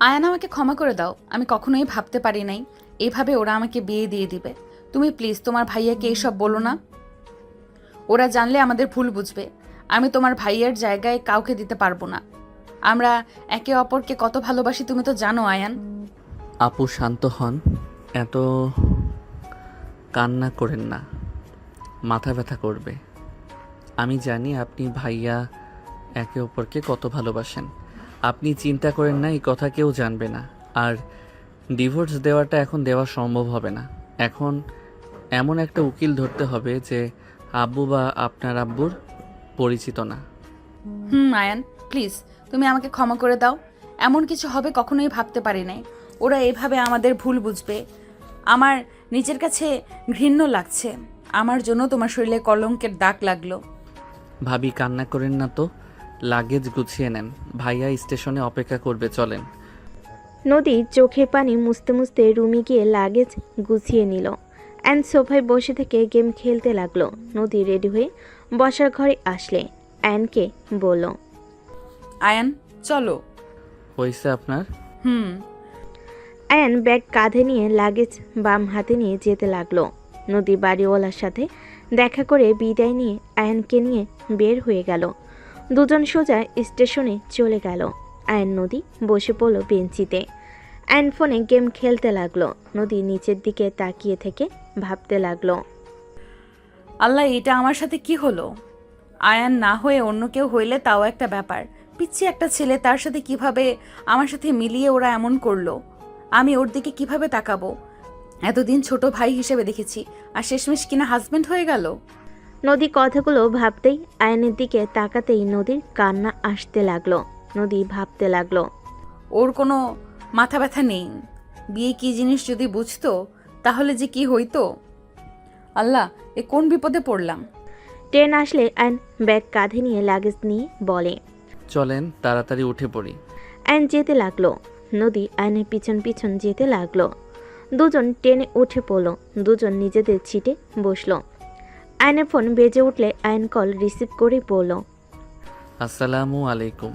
আয়ান আমাকে ক্ষমা করে দাও। আমি কখনোই ভাবতে পারি নাই এইভাবে ওরা আমাকে বিয়ে দিয়ে দিবে। তুমি প্লিজ তোমার ভাইয়াকে এইসব বলো না। ওরা জানলে আমাদের ভুল বুঝবে। আমি তোমার ভাইয়ের জায়গায় কাউকে দিতে পারবো না। আমরা একে অপরকে কত ভালোবাসি তুমি তো জানো আয়ান। আপু শান্ত হন, এত কান্না করেন না, মাথা ব্যথা করবে। আমি জানি আপনি ভাইয়া একে অপরকে কত ভালোবাসেন। আপনি চিন্তা করেন না, এই কথা কেউ জানবে না। আর ডিভোর্স দেওয়াটা এখন দেওয়া সম্ভব হবে না। এখন এমন একটা উকিল ধরতে হবে যে আব্বু বা আপনার আব্বুর পরিচিত না। আয়ান প্লিজ তুমি আমাকে ক্ষমা করে দাও। এমন কিছু হবে কখনোই ভাবতে পারি নাই। ওরা এভাবে আমাদের ভুল বুঝবে। আমার নিজের কাছে ঘৃণ্য লাগছে। আমার জন্য তোমার শরীরে কলঙ্কের দাগ লাগলো। ভাবি কান্না করেন না তো, লাগেজ গুছিয়ে নেন, ভাইয়া স্টেশনে অপেক্ষা করবে, চলেন। নদী চোখের পানি মুছতে মুছতে রুমে গিয়ে লাগেজ গুছিয়ে নিল। অ্যান্ড সোফায় বসে থেকে গেম খেলতে লাগলো। নদী রেডি হয়ে বসার ঘরে আসলে অ্যানকে বলল, আয়ান চলো। হয়েছে আপনার? অ্যান ব্যাগ কাঁধে নিয়ে লাগেজ বাম হাতে নিয়ে যেতে লাগলো। নদী বাড়িওয়ালার সাথে দেখা করে বিদায় নিয়ে অ্যানকে নিয়ে বের হয়ে গেল। দুজন সোজা স্টেশনে চলে গেল। অ্যান নদী বসে পড়ল বেঞ্চিতে। অ্যান ফোনে গেম খেলতে লাগলো। নদী নিচের দিকে তাকিয়ে থেকে ভাবতে লাগলো, আল্লাহ, এটা আমার সাথে কি হলো? আয়ান না হয়ে অন্য কেউ হইলে তাও একটা ব্যাপার। পিচ্ছি একটা ছেলে, তার সাথে কিভাবে আমার সাথে মিলিয়ে ওরা এমন করলো? আমি ওর দিকে কিভাবে তাকাবো? এতদিন ছোট ভাই হিসেবে দেখেছি, আর শেষমেশ কিনা হাজবেন্ড হয়ে গেল। নদী কথাগুলো ভাবতেই আয়নের দিকে তাকাতেই নদীর কান্না আসতে লাগলো। নদী ভাবতে লাগলো, ওর কোনো মাথা ব্যথা নেই। বিয়ে কি জিনিস যদি বুঝতো তাহলে যে কি হইতো। আল্লাহ, এ কোন বিপদে পড়লাম। ট্রেন আসলে আয়ন ব্যাগ কাঁধে নিয়ে লাগেজ নিয়ে বলে, চলেন তাড়াতাড়ি উঠে পড়ি। আয়ন যেতে লাগলো। নদী আয়নের পিছন পিছন যেতে লাগলো। দুজন ট্রেনে উঠে পড়লো। দুজন নিজেদের সিটে বসলো। আয়নের ফোন বেজে উঠলে আয়ন কল রিসিভ করে বলল, আসসালামু আলাইকুম।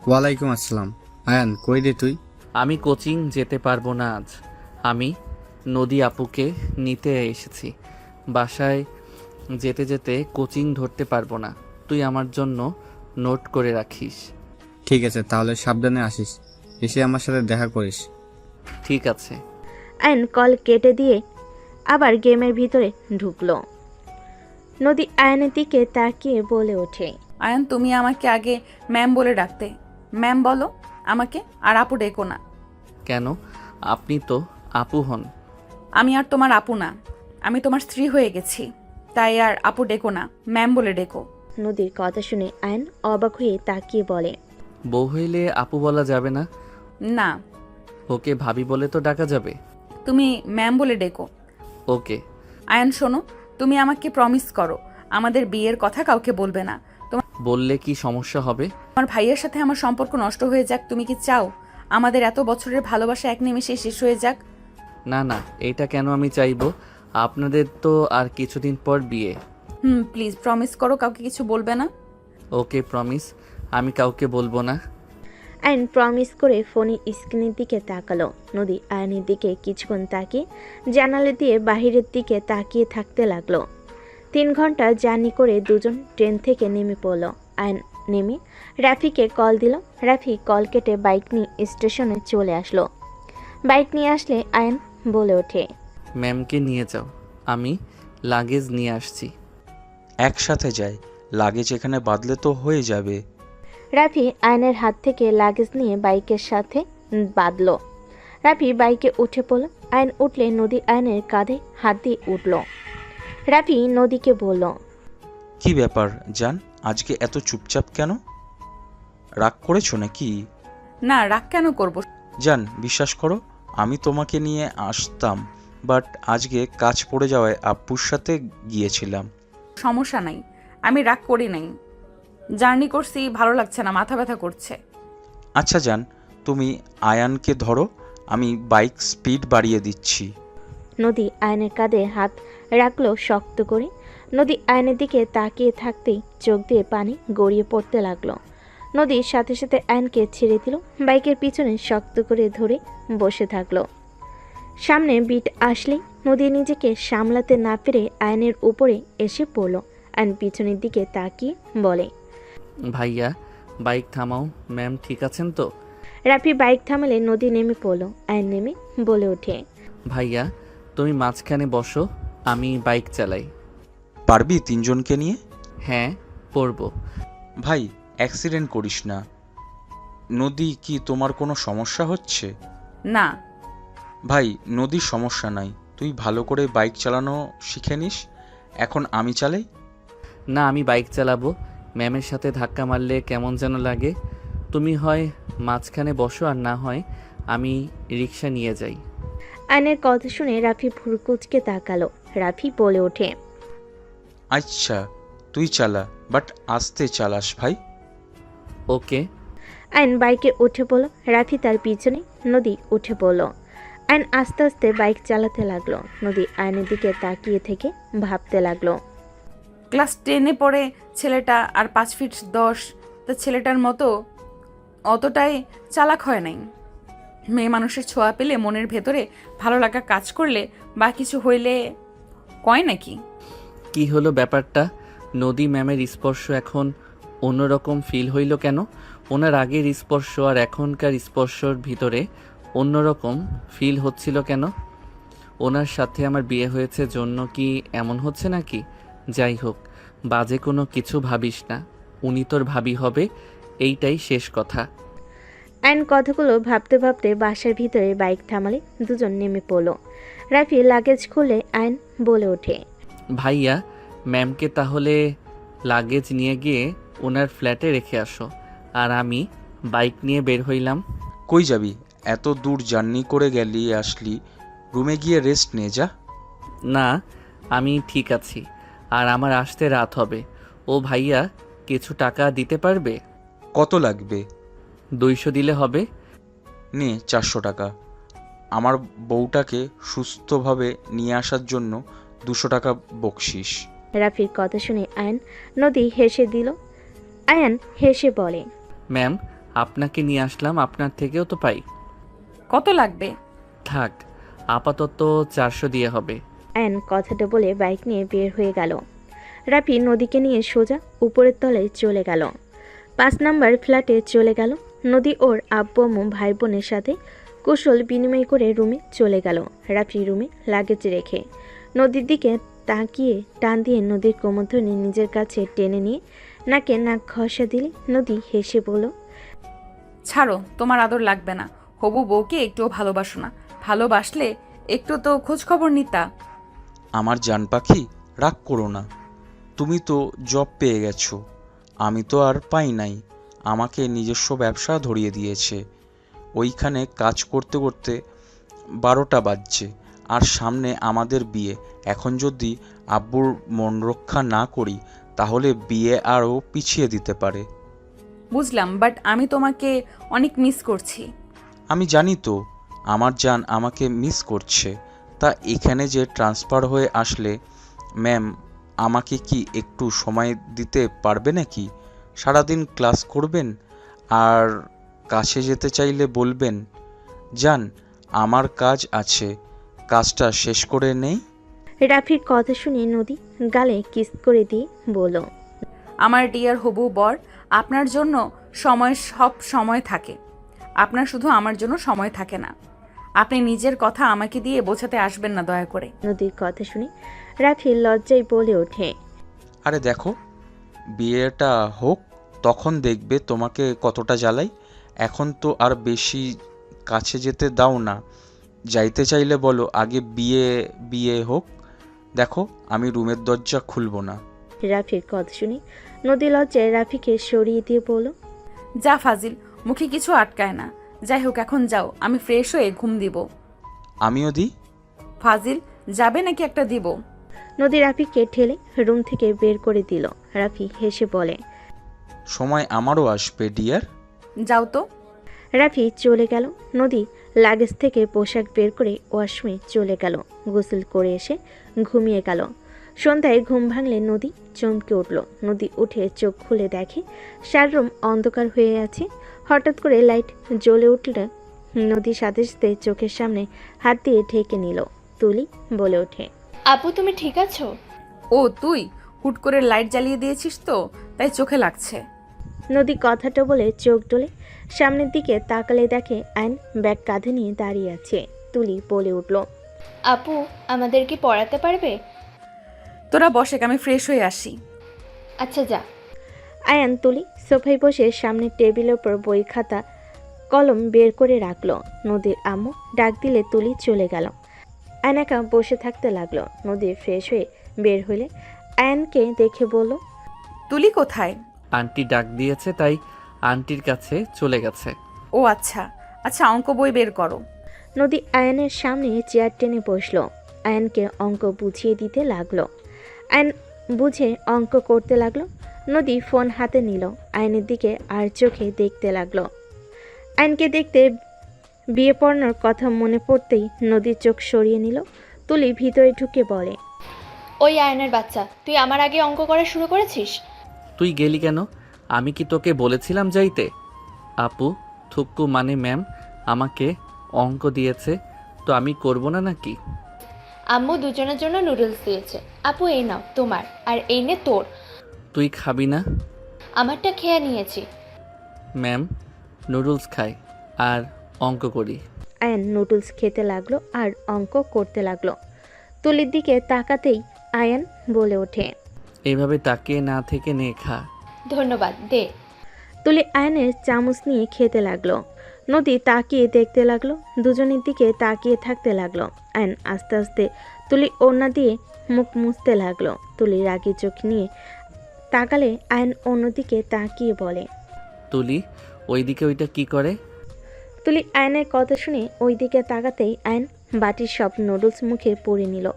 ওয়ালাইকুম আসসালাম। আয়ান কই রে তুই? আমি কোচিং যেতে পারবো না আজ। আমি নদী আপুকে নিতে এসেছি। বাসায় যেতে যেতে কোচিং ধরতে পারবো না। তুই আমার জন্য নোট করে রাখিস। ঠিক আছে, তাহলে সাবধানে আসিস, এসে আমার সাথে দেখা করিস। ঠিক আছে। আয়ন কল কেটে দিয়ে আবার গেমের ভিতরে ঢুকলো। নদী আয়নের দিকে তাকিয়ে বলে ওঠে, আয়ান, তুমি আমাকে আগে ম্যাম বলে ডাকতে। ম্যাম বলো আমাকে, আর আপু ডেকো না। কেন? আপনি তো আপু হন। আমি আর তোমার আপু না, আমি তোমার স্ত্রী হয়ে গেছি। তাই আর আপু ডেকো না, ম্যাম বলে ডেকো। নদীর কথা শুনে আয়ন অবাক হয়ে তাকিয়ে বলে, বউ হইলে আপু বলা যাবে না? না, ওকে ভাবি বলে তো ডাকা যাবে। তুমি ম্যাম বলে ডেকো। ওকে। আয়ান শোনো, তুমি আমাকে প্রমিস করো আমাদের বিয়ের কথা কাউকে বলবে না। বললে কি সমস্যা হবে? তোমার ভাইয়ের সাথে আমার সম্পর্ক নষ্ট হয়ে যাক, তুমি কি চাও আমাদের এত বছরের ভালোবাসা এক নিমেষে শেষ হয়ে যাক? না না, এটা কেন আমি চাইবো? আপনাদের তো আর কিছুদিন পর বিয়ে। প্লিজ প্রমিস করো কাউকে কিছু বলবে না। ওকে প্রমিস, আমি কাউকে বলবো না। আয়ন প্রমিস করে ফোনের স্ক্রিনের দিকে তাকালো। নদী আয়নের দিকে কিছুক্ষণ তাকিয়ে জানালা দিয়ে বাহিরের দিকে তাকিয়ে থাকতে লাগলো। 3 ঘন্টা জার্নি করে দুজন ট্রেন থেকে নেমে পড়ল। আয়ন নেমে রাফিকে কল দিল। রাফি কল কেটে বাইক নিয়ে স্টেশনে চলে আসলো। বাইক নিয়ে আসলে আয়ন বলে ওঠে, ম্যামকে নিয়ে যাও, আমি লাগেজ নিয়ে আসছি। একসাথে যাই, লাগেজ এখানে বাদলে তো হয়ে যাবে। রাফি আয়নের হাত থেকে লাগেজ নিয়ে বাইকের সাথে বাঁধল। রাফি বাইকে উঠে পড়ল। আয়ন উঠলে নদী আয়নের কাঁধে হাত দিয়ে উঠল। রাফি নদীকে বলল, কি ব্যাপার জান, আজকে এত চুপচাপ কেন? রাগ করেছো নাকি? না, রাগ কেন করব? জান বিশ্বাস করো, আমি তোমাকে নিয়ে আসতাম, বাট আজকে কাজ পড়ে যাওয়ায় আব্বুর সাথে গিয়েছিলাম। সমস্যা নাই, আমি রাগ করি নাই। জার্নি করছি, ভালো লাগছে না, মাথা ব্যথা করছে। আচ্ছা জান, তুমি আয়ানকে ধরো, আমি বাইক স্পিড বাড়িয়ে দিচ্ছি। নদী আয়নের কাঁধে হাত রাখলো শক্ত করে। নদী আয়নের দিকে তাকিয়ে থাকতেই চোখ দিয়ে পানি গড়িয়ে পড়তে লাগলো। নদীর সাথে সাথে আয়নকে ছেড়ে দিল, বাইকের পিছনে শক্ত করে ধরে বসে থাকলো। সামনে বিট আসলেই নদী নিজেকে সামলাতে না পেরে আয়নের উপরে এসে পড়ল। আয়ন পিছনের দিকে তাকিয়ে বলে, ভাইয়া বাইক থামাও। ম্যাম ঠিক আছেন তো? রাফি বাইক থামালে নদী নেমে পড়ল। আয়ন নেমে বলে ওঠে, ভাইয়া তুমি মাঝখানে বসো, আমি বাইক চালাই। পারবি তিনজনকে নিয়ে? হ্যাঁ পড়ব। ভাই অ্যাক্সিডেন্ট করিস না। নদী, কি তোমার কোনো সমস্যা হচ্ছে? না। ভাই নদীর সমস্যা নাই, তুই ভালো করে বাইক চালানো শিখে নিস। এখন আমি চালাই। না আমি বাইক চালাবো। ম্যামের সাথে ধাক্কা মারলে কেমন যেন লাগে। তুমি হয় মাঝখানে বসো, আর না হয় আমি রিক্সা নিয়ে যাই। আয়নের কথা শুনে রাফি ভুরকুচকে তাকালো। রাফি বলে ওঠে, আচ্ছা তুই চালা, বাট আস্তে চালাস ভাই। ওকে। আয়ন বাইকে উঠে পড়ল। রাফি তার পিছনে, নদী উঠে পড়ল। আয়ন আস্তে আস্তে বাইক চালাতে লাগলো। নদী আয়নের দিকে তাকিয়ে থেকে ভাবতে লাগলো। ক্লাস 10-এ পড়ে ছেলেটা, আর 5 ফিট 10, তা ছেলেটার মতো অতটাই চালাক হয় নাই। মেয়ে মানুষের ছোঁয়া পেলে মনের ভেতরে ভালো লাগা কাজ করলে বা কিছু হইলে কয় নাকি? কি হলো ব্যাপারটা? নদী ম্যামের স্পর্শ এখন অন্যরকম ফিল হইল কেন? ওনার আগের স্পর্শ আর এখনকার স্পর্শর ভিতরে অন্যরকম ফিল হচ্ছিল কেন? ওনার সাথে আমার বিয়ে হয়েছে জন্য কি এমন হচ্ছে নাকি? যাই হোক, বাজে কোনো কিছু ভাবিস না। উনি তোর ভাবি হবে, এইটাই শেষ কথা। আয়ন কথাগুলো ভাবতে ভাবতে বাসার ভিতরে বাইক থামালে দুজন নেমে পড়ল। রাফি লাগেজ খুলে আয়ন বলে ওঠে, ভাইয়া ম্যামকে তাহলে লাগেজ নিয়ে গিয়ে ওনার ফ্ল্যাটে রেখে আসো, আর আমি বাইক নিয়ে বের হইলাম। কই যাবি? এত দূর জার্নি করে গেলি, আসলি, রুমে গিয়ে রেস্ট নে যা। না আমি ঠিক আছি, আর আমার আসতে রাত হবে। ও ভাইয়া কিছু টাকা দিতে পারবে? কত লাগবে? 200 দিলে হবে। নে 400 টাকা। আমার বউটাকে সুস্থভাবে নিয়ে আসার জন্য 200 টাকা বকশিস। রাফির কথা শুনে আয়ন নদী হেসে দিল। আয়ন হেসে বলে, ম্যাম আপনাকে নিয়ে আসলাম, আপনার থেকেও তো পাই। কত লাগবে? থাক, আপাতত 400 দিয়ে হবে। আয়ন কথাটা বলে বাইক নিয়ে বের হয়ে গেল। রাফি নদীকে নিয়ে সোজা উপরের তলায় চলে গেল। 5 নম্বর ফ্ল্যাটে চলে গেল। নদী ওর আব্বু আম্মু ভাই বোনের সাথে কুশল বিনিময় করে রুমে চলে গেল। রাফি রুমে লাগেজ রেখে নদীর দিকে তাকিয়ে টান দিয়ে নদীর কোমর ধরে নিজের কাছে টেনে নিয়ে নাকে নাক ঘষা দিলে নদী হেসে বলল, ছাড়ো, তোমার আদর লাগবে না। হবু বউকে একটুও ভালোবাসো না। ভালোবাসলে একটু তো খোঁজ খবর নিতা। আমার জান পাখি, রাগ করো না। তুমি তো জব পেয়ে গেছো, আমি তো আর পাই নাই। আমাকে নিজস্ব ব্যবসা ধরিয়ে দিয়েছে। ওইখানে কাজ করতে করতে 12টা বাজছে, আর সামনে আমাদের বিয়ে। এখন যদি আব্বুর মন রক্ষা না করি, তাহলে বিয়ে আরও পিছিয়ে দিতে পারে। বুঝলাম, বাট আমি তোমাকে অনেক মিস করছি। আমি জানি তো আমার জান আমাকে মিস করছে। তা এখানে যে ট্রান্সফার হয়ে আসলে ম্যাম আমাকে কি একটু সময় দিতে পারবে নাকি? সারাদিন ক্লাস করবেন, আর কাছে যেতে চাইলে বলবেন। জান আমার কাজ আছে, কাজটা শেষ করে নেই। রাফির কথা শুনে নদী গালে কিস করে দিয়ে বলল, আমার ডিয়ার হবু বর, আপনার জন্য সব সময় থাকে। আপনার শুধু আমার জন্য সময় থাকে না। আপনি নিজের কথা আমাকে দিয়ে বোঝাতে আসবেন না দয়া করে। নদীর কথা শুনে রাফি লজ্জায় বলে ওঠে, আরে দেখো, বিয়েটা হোক, তখন দেখবে তোমাকে কতটা জ্বালাই। এখন তো আর বেশি কাছে যেতে দাও না। যাইতে চাইলে বলো, আগে বিয়ে বিয়ে হোক। দেখো আমি রুমের দরজা খুলবো না। রাফির কথা শুনে নদী লজ্জায় রাফিকে সরিয়ে দিয়ে বলল, যা ফাজিল, মুখে কিছু আটকায় না। যাই হোক এখন যাও, আমি ফ্রেশ হয়ে ঘুম দিব। আমিও দিই। ফাজিল, যাবে নাকি একটা দিব? নদী রাফিকে ঠেলে রুম থেকে বের করে দিল। রাফি হেসে বলে, সময় আমারও আসবে ডিয়ার। যাও তো। রাফি চলে গেল। নদী লাগেজ থেকে পোশাক বের করে ওয়াশরুমে চলে গেল। গোসল করে এসে ঘুমিয়ে গেল। সন্ধ্যায় ঘুম ভাঙলে নদী চমকে উঠল। নদী উঠে চোখ খুলে দেখে সারা রুম অন্ধকার হয়ে আছে। হঠাৎ করে লাইট জ্বলে উঠলে নদীর সাথে সাথে চোখের সামনে হাত দিয়ে ঢেকে নিল। তুলি বলে ওঠে, আপু তুমি ঠিক আছো? ও তুই হুট করে লাইট জ্বালিয়ে দিয়েছিস তো, তাই চোখে লাগছে। নদী কথাটা বলে চোখ ডলে সামনের দিকে তাকালে দেখে আয়ন ব্যাগ কাঁধে নিয়ে দাঁড়িয়ে আছে। তুলি বলে উঠল, আপু আমাদের কি পড়াতে পারবে? তোরা বসে, আমি ফ্রেশ হয়ে আসি। আচ্ছা যা। আয়ান তুলি সোফায় বসে সামনের টেবিলের ওপর বই খাতা কলম বের করে রাখলো। নদীর আম্মু ডাক দিলে তুলি চলে গেল। আয়ন একা বসে থাকতে লাগলো। নদী ফ্রেশ হয়ে বের হলে আয়ানকে দেখে বলল, তুলি কোথায়? আন্টি ডাক দিয়েছে, তাই আন্টির কাছে চলে গেছে। ও আচ্ছা আচ্ছা, অঙ্ক বই বের করো। নদী আয়নের সামনে চেয়ার টেনে বসলো। আয়নকে অঙ্ক বুঝিয়ে দিতে লাগলো। আয়ন বুঝে অঙ্ক করতে লাগলো। নদী ফোন হাতে নিল, আয়নের দিকে আর চোখে দেখতে লাগলো। আয়নকে দেখতে বিয়ে পড়ানোর কথা মনে পড়তেই নদীর চোখ সরিয়ে নিল। তুলি ভিতরে ঢুকে বলে, ওই আয়নের বাচ্চা, তুই আমার আগে অঙ্ক করা শুরু করেছিস? তুই গেলি কেন? আমি কি তোকে বলেছিলাম যাইতে? আপু থুক্কু মানে ম্যাম আমাকে অঙ্ক দিয়েছে, তো আমি করব না নাকি? আম্মু দুজনের জন্য নুডলস দিয়েছে। আপু এই নাও তোমার, আর এই নে তোর। তুই খাবি না? আমারটা খেয়ে নিয়েছি। ম্যাম নুডলস খাই আর অঙ্ক করি। আয়ন নুডলস খেতে লাগলো আর অঙ্ক করতে লাগলো। তুলির দিকে তাকাতেই আয়ন বলে ওঠে, এইভাবে তাকিয়ে না থেকে নে খা। ধন্যবাদ, দে। তুলি আয়নের চামচ নিয়ে খেতে লাগলো। নদী তাকিয়ে দেখতে লাগলো। দুজনের দিকে তাকিয়ে থাকতে লাগলো। আয়ন আস্তে আস্তে তুলি ওড়না দিয়ে মুখ মুছতে লাগলো। তুলি রাগি চোখ নিয়ে তাকালে আয়ন অন্যদিকে তাকিয়ে বলে, তুলি ওইদিকে ওইটা কি করে? তুলি আয়নের কথা শুনে ওই দিকে তাকাতেই আয়ন বাটির সব নুডলস মুখে পুরে নিল।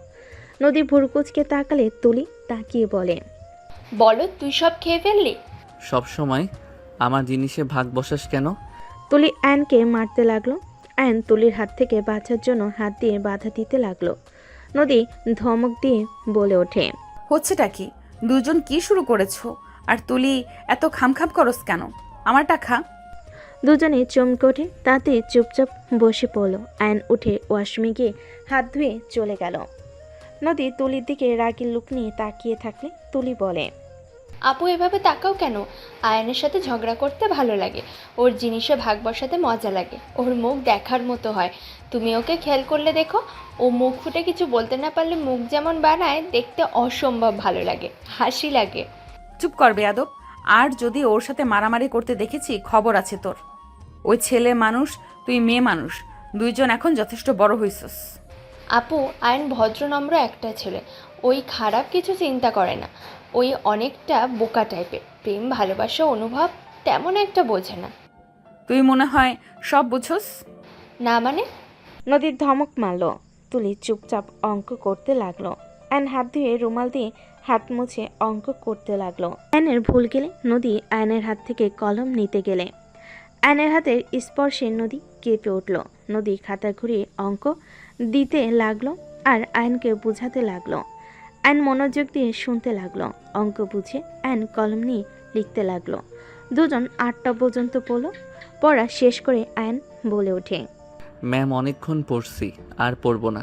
নদী ভুরকুচকে তাকালে তুলি তাকিয়ে বলে, বলো তুই সব খেয়ে ফেললি? সব সময় আমার জিনিসে ভাগ বসাস কেন? তুলি আয়নকে মারতে লাগলো। আয়ন তুলির হাত থেকে বাঁচার জন্য হাত দিয়ে বাধা দিতে লাগলো। নদী ধমক দিয়ে বলে ওঠে, হচ্ছেটা কি? দুজন কি শুরু করেছো? আর তুলি এত খামখাম করস কেন? আমারটা খা। দুজনে চমকে ওঠে, তাতে চুপচাপ বসে পড়ল। আয়ন উঠে ওয়াশরুমে গিয়ে হাত ধুয়ে চলে গেল। নদী তুলির দিকে রাগি লুক নিয়ে তাকিয়ে থাকলে তুলি বলে, আপু এভাবে তাকাও কেন? আয়নের সাথে ঝগড়া করতে ভালো লাগে, ওর জিনিসে ভাগ বসাতে মজা লাগে, ওর মুখ দেখার মতো হয়। তুমি ওকে খেয়াল করলে দেখো, ও মুখ ফুটে কিছু বলতে না পারলে মুখ যেমন বানায়, দেখতে অসম্ভব ভালো লাগে, হাসি লাগে। চুপ কর বেয়াদব। আর যদি ওর সাথে মারামারি করতে দেখেছি, খবর আছে তোর। ওই ছেলে মানুষ, তুই মেয়ে মানুষ, দুইজন এখন যথেষ্ট বড় হইছস। আপু আয়ন ভদ্রনম্র একটা ছেলে, ওই খারাপ কিছু চিন্তা করে না। ওই অনেকটা বোকা টাইপের, প্রেম ভালোবাসা অনুভব তেমন একটা বোঝে না। তুই মনে হয় সব বুঝোস। না মানে? নদীর ধমক মারল। তুলি চুপচাপ অঙ্ক করতে লাগলো। আয়ন হাত ধুয়ে রুমাল দিয়ে হাত মুছে অঙ্ক করতে লাগলো। আয়নের ভুল গেলে নদী আয়নের হাত থেকে কলম নিতে গেলে আয়নের হাতের স্পর্শে নদী কেঁপে উঠল। নদী খাতা ঘুরিয়ে অঙ্ক দিতে লাগলো আর আয়নকে বুঝাতে লাগলো। আয়ন মনোযোগ দিয়ে শুনতে লাগলো। অঙ্ক বুঝে আয়ন কলম নিয়ে লিখতে লাগলো। দুজন 8টা পর্যন্ত পড়া শেষ করে আয়ন বলে ওঠে, ম্যাম অনেকক্ষণ পড়ছি, আর পড়ব না।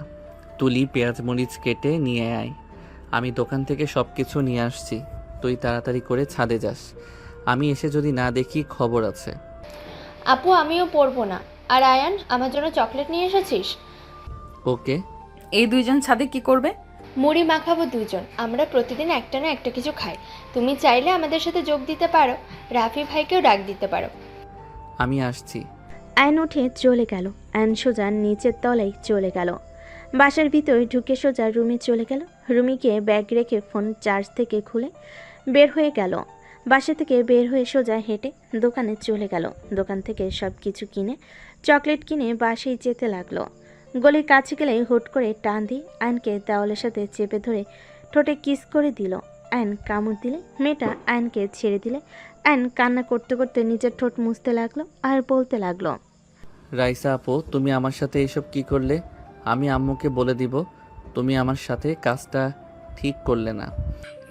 তুলি পেঁয়াজ মরিচ কেটে নিয়ে আয়। আমি দোকান থেকে সব কিছু নিয়ে আসছি, তুই তাড়াতাড়ি করে ছাদে যাস। আমি এসে যদি না দেখি খবর আছে। আপু আমিও পড়বো না। আর আয়ান আমার জন্য চকলেট নিয়ে এসেছিস? ওকে। এই দুইজন ছাদে কি করবে? মুড়ি মাখাবো দুজন, আমরা প্রতিদিন একটা না একটা কিছু খাই। তুমি চাইলে আমাদের সাথে যোগ দিতে পারো, রাফি ভাইকেও ডাক দিতে পারো। আমি আসছি। আয়ন উঠে চলে গেল। আয়ন সোজা নিচের তলায় চলে গেল। বাসার ভিতরে ঢুকে সোজা রুমে চলে গেল। রুমে গিয়ে ব্যাগ রেখে ফোন চার্জ থেকে খুলে বের হয়ে গেল। বাসা থেকে বের হয়ে সোজা হেঁটে দোকানে চলে গেল। দোকান থেকে সব কিছু কিনে চকলেট কিনে বাসায় যেতে লাগলো। গলির কাছে গেলে হুট করে টান দিয়ে আয়নকে দেওয়ালের সাথে চেপে ধরে ঠোঁটে কিস করে দিল। আয়ন কামড় দিলে মেয়েটা আয়নকে ছেড়ে দিলে আয়ন কান্না করতে করতে নিজের ঠোঁট মুছতে লাগলো আর বলতে লাগলো, রাইসা আপু তুমি আমার সাথে এসব কি করলে? আমি আম্মুকে বলে দিব। তুমি আমার সাথে কাজটা ঠিক করলে না।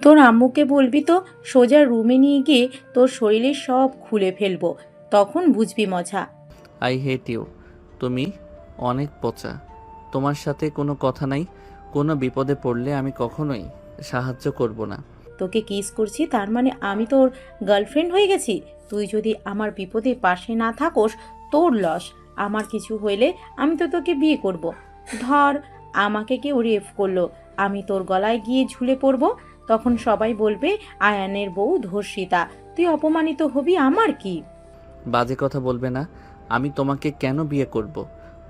তোর আম্মুকে বলবি তো সোজা রুমে নিয়ে গিয়ে তোর শরীরে সব খুলে ফেলবো, তখন বুঝবি মজা। I hate you. তুমি অনেক পচা। তোমার সাথে কোনো কথা নাই। কোনো বিপদে পড়লে আমি কখনোই সাহায্য করব না। তোকে কিস করছি তার মানে আমি তোর গার্লফ্রেন্ড হয়ে গেছি? তুই যদি আমার বিপদে পাশে না থাকোস তোর লস। আমার কিছু হইলে আমি তো তোকে বিয়ে করব। ধর আমাকে কেউ রেপ করলো, আমি তোর গলায় গিয়ে ঝুলে পড়ব, তখন সবাই বলবে আয়ানের বউ ধর্ষিতা। তুই অপমানিত হবি, আমার কি? বাজে কথা বলবে না। আমি তোমাকে কেন বিয়ে করব?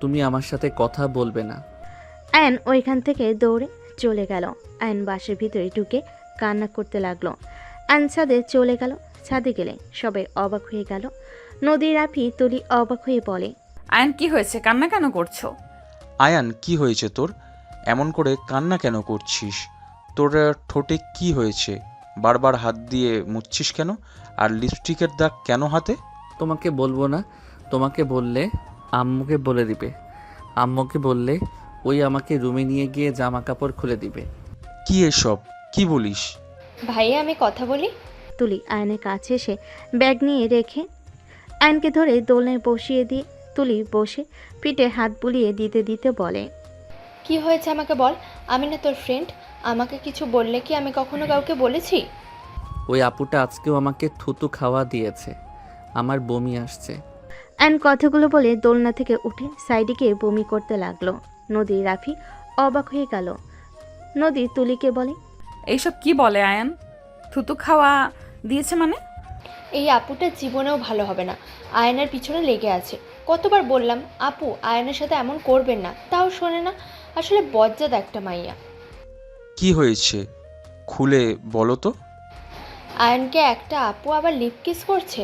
তুমি আমার সাথে কথা বলবে না। আয়ন ওইখান থেকে দৌড়ে চলে গেল। আয়ন বাসের ভিতরে ঢুকে কান্না করতে লাগলো। আয়ন ছাদে চলে গেল। ছাদে গেলে সবাই অবাক হয়ে গেল। নদী, রাফি, তুলি অবাক হয়ে বলে, আয়ান কি হয়েছে, কান্না কেন করছো? আয়ান কি হয়েছে তোর? এমন করে কান্না কেন করছিস? তোর ঠোঁটে কি হয়েছে? বারবার হাত দিয়ে মুছছিস কেন? আর লিপস্টিকের দাগ কেন হাতে? তোমাকে বলবো না। তোমাকে বললে আম্মুকে বলে দিবে। আম্মুকে বললে ওই আমাকে রুমে নিয়ে গিয়ে জামা কাপড় খুলে দিবে। কি এসব কি বলিস? ভাইয়া আমি কথা বলি। তুলি আয়নের কাছে এসে ব্যাগ নিয়ে রেখে আয়নকে ধরে দোলনায় বসিয়ে দিয়ে তুলি বসে পিঠে হাত বুলিয়ে দিতে দিতে বলে, কি হয়েছে আমাকে বল। আমি না তোর ফ্রেন্ড, আমাকে কিছু বললে কি আমি কখনো কাউকে বলেছি? ওই আপুটা আজকেও আমাকে থুতু খাওয়া দিয়েছে। আমার বমি আসছে। আয়ন কথাগুলো বলে দোলনা থেকে উঠে সাইডে গিয়ে বমি করতে লাগলো। নদী, রাফি অবাক হয়ে গেল। নদী তুলিকে বলে, এইসব কি বলে আয়ান? থুতু খাওয়া দিয়েছে মানে? এই আপুটা জীবনেও ভালো হবে না, আয়নের পিছনে লেগে আছে। কতবার বললাম আপু আয়নের সাথে এমন করবেন না, তাও শোনে না। আসলে বজ্জাত একটা মাইয়া। কি হয়েছে খুলে বলো তো। আয়নকে একটা আপু আবার লিপ কিস করছে।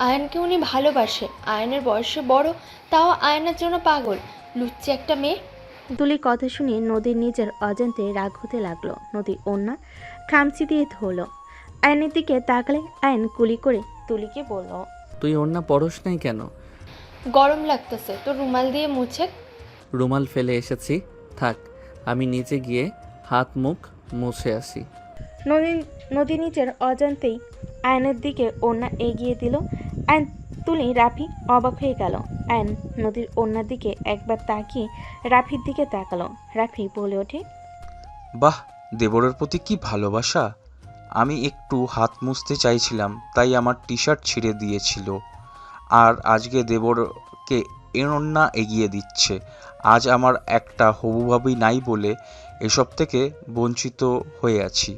আয়নকে উনি ভালোবাসে, আয়নের বয়সে বড়, তাও আয়নের জন্য পাগল। লুচ্চি একটা মেয়ে। তুলির কথা শুনে নদীর নিজের অজান্তে রাগ হতে লাগলো। নদী ওন্না খামচি দিয়ে ধরল। আয়নের দিকে তাকালে আয়ন কুলি করে তুলিকে বলল, তুই ওড়না পরশ নাই কেন? গরম লাগতেছে তো রুমাল দিয়ে মুছে। রুমাল ফেলে এসেছি, থাক আমি নিচে গিয়ে হাত মুখ মুছে আসি। নদী নিজের অজান্তেই আয়নের দিকে ওড়না এগিয়ে দিল। আয়ন, তুলি, রাফি অবাক হয়ে গেল। আয়ন নদীর ওড়নার দিকে একবার তাকিয়ে রাফির দিকে তাকালো। রাফি বলে ওঠে, বাহ, দেবরের প্রতি কি ভালোবাসা। আমি একটু হাত মুছতে চাইছিলাম তাই আমার টি শার্ট ছিঁড়ে দিয়েছিল, আর আজকে দেবরকে এড়না এগিয়ে দিচ্ছে। আজ আমার একটা হবু ভাবি নাই বলে এসব থেকে বঞ্চিত হয়ে আছি।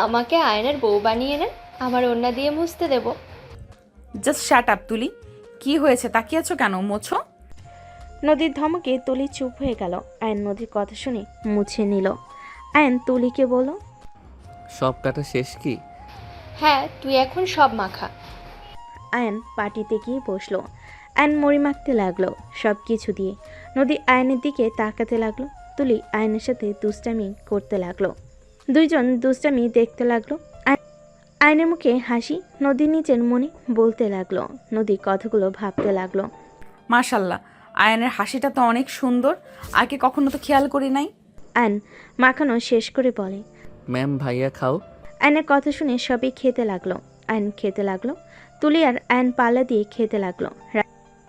আমাকে আয়নের বউ বানিয়ে নেন, আমার ওড়না দিয়ে মুছতে দেব। জাস্ট শাট আপ তুলি। কি হয়েছে, তাকিয়ে আছো কেন? মোছো। নদীর ধমকে তুলি চুপ হয়ে গেল। আয়ন নদীর কথা শুনে মুছে নিল। আয়ন তুলিকে বলল, সব কাটা শেষ কি? হ্যাঁ, তুই এখন সব মাখা। আয়ন পার্টিতে গিয়ে বসলো। আয়ন মুড়ি মাখতে লাগলো সব কিছু দিয়ে। নদী আয়নের দিকে তাকাতে লাগলো। তুলি আয়নের সাথে দুষ্টামি করতে লাগলো। দুইজন দুষ্টামি দেখতে লাগলো। আয়নের মুখে হাসি নদী নিজের মনে বলতে লাগলো। নদী কথাগুলো ভাবতে লাগলো। মাশাল্লাহ, আয়ানের হাসিটা তো অনেক সুন্দর, আগে কখনো তো খেয়াল করি নাই। আয়ন মাখানো শেষ করে বলে, ম্যাম ভাইয়া খাও। আয়নের কথা শুনে সবই খেতে লাগলো। আয়ন খেতে লাগলো। তুলি আর আয়ন পাল্লা দিয়ে খেতে লাগলো।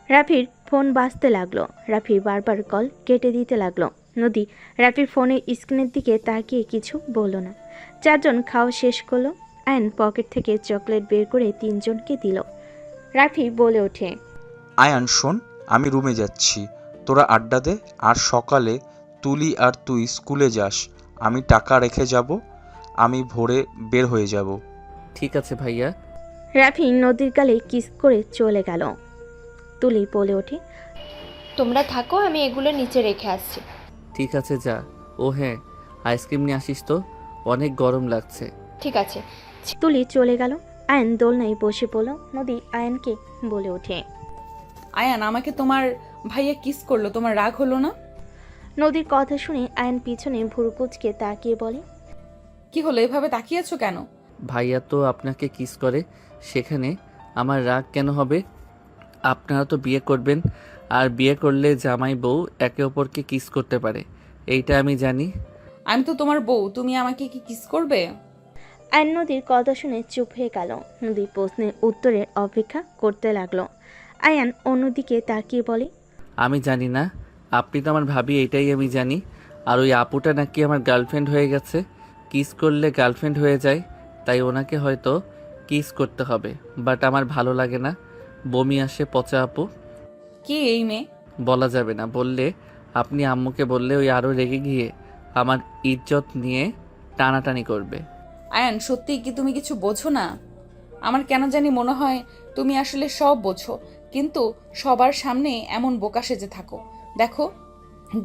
রাফির ফোন বাজতে লাগলো। রাফি বারবার কল কেটে দিতে লাগলো। নদী রাফির ফোনের স্ক্রিনের দিকে তাকিয়ে কিছু বলল না। চারজন খাওয়া শেষ করলো। আয়ন পকেট থেকে চকলেট বের করে তিনজনকে দিল। রাফি বলে ওঠে, আয়ান শোন, আমি রুমে যাচ্ছি, তোরা আড্ডা দে, আর সকালে তুলি আর তুই স্কুলে যাস। আমি টাকা রেখে যাব, আমি ভোরে বের হয়ে যাব। ঠিক আছে ভাইয়া। রাফি নদীর গালে কিস করে চলে গেল। তুলি বলে ওঠে, তোমরা থাকো, আমি এগুলো নিচে রেখে আসছি। ঠিক আছে যা। ও হ্যাঁ, আইসক্রিম নিয়ে আসিস তো, অনেক গরম লাগছে। ঠিক আছে। তুলি চলে গেল। আয়ন দোলনায় বসে পড়ল। নদী আয়নকে বলে ওঠে, আয়ান, আমাকে তোমার ভাইয়া কিস করলো, তোমার রাগ হলো না? নদীর কথা শুনে আয়ন পিছনে ভুরু কুচকে তাকিয়ে বলে, কি হলো, এভাবে তাকিয়ে আছো কেন? ভাইয়া তো আপনাকে কিস করে, সেখানে আমার রাগ কেন হবে? আপনারা তো বিয়ে করবেন, আর বিয়ে করলে জামাই বউ একে অপরকে কিস করতে পারে, এইটা আমি জানি। আমি তো তোমার বউ, তুমি আমাকে কি কিস করবে? আয়ন নদীর কথা শুনে চুপ হয়ে গেল। নদী প্রশ্নের উত্তরের অপেক্ষা করতে লাগলো। আয়ান অন্যদিকে তাকিয়ে বলে, আমি জানি না, আপনি তো আমার ভাবি, এটাই আমি জানি। আর ওই আপুটা নাকি আমার গার্লফ্রেন্ড হয়ে গেছে। কিস করলে গার্লফ্রেন্ড হয়ে যায়, তাই ওনাকে হয়তো কিস করতে হবে। বাট আমার ভালো লাগে না, বমি আসে। পচা আপু। কি এই মেয়ে? বলা যাবে না, বললে আপনি আম্মুকে বললে ওই আরও রেগে গিয়ে আমার ইজ্জত নিয়ে টানাটানি করবে। আয়ান, সত্যি কি তুমি কিছু বোঝো না? আমার কেন জানি মনে হয় তুমি আসলে সব বোঝো, কিন্তু সবার সামনে এমন বোকা সেজে থাকো। দেখো,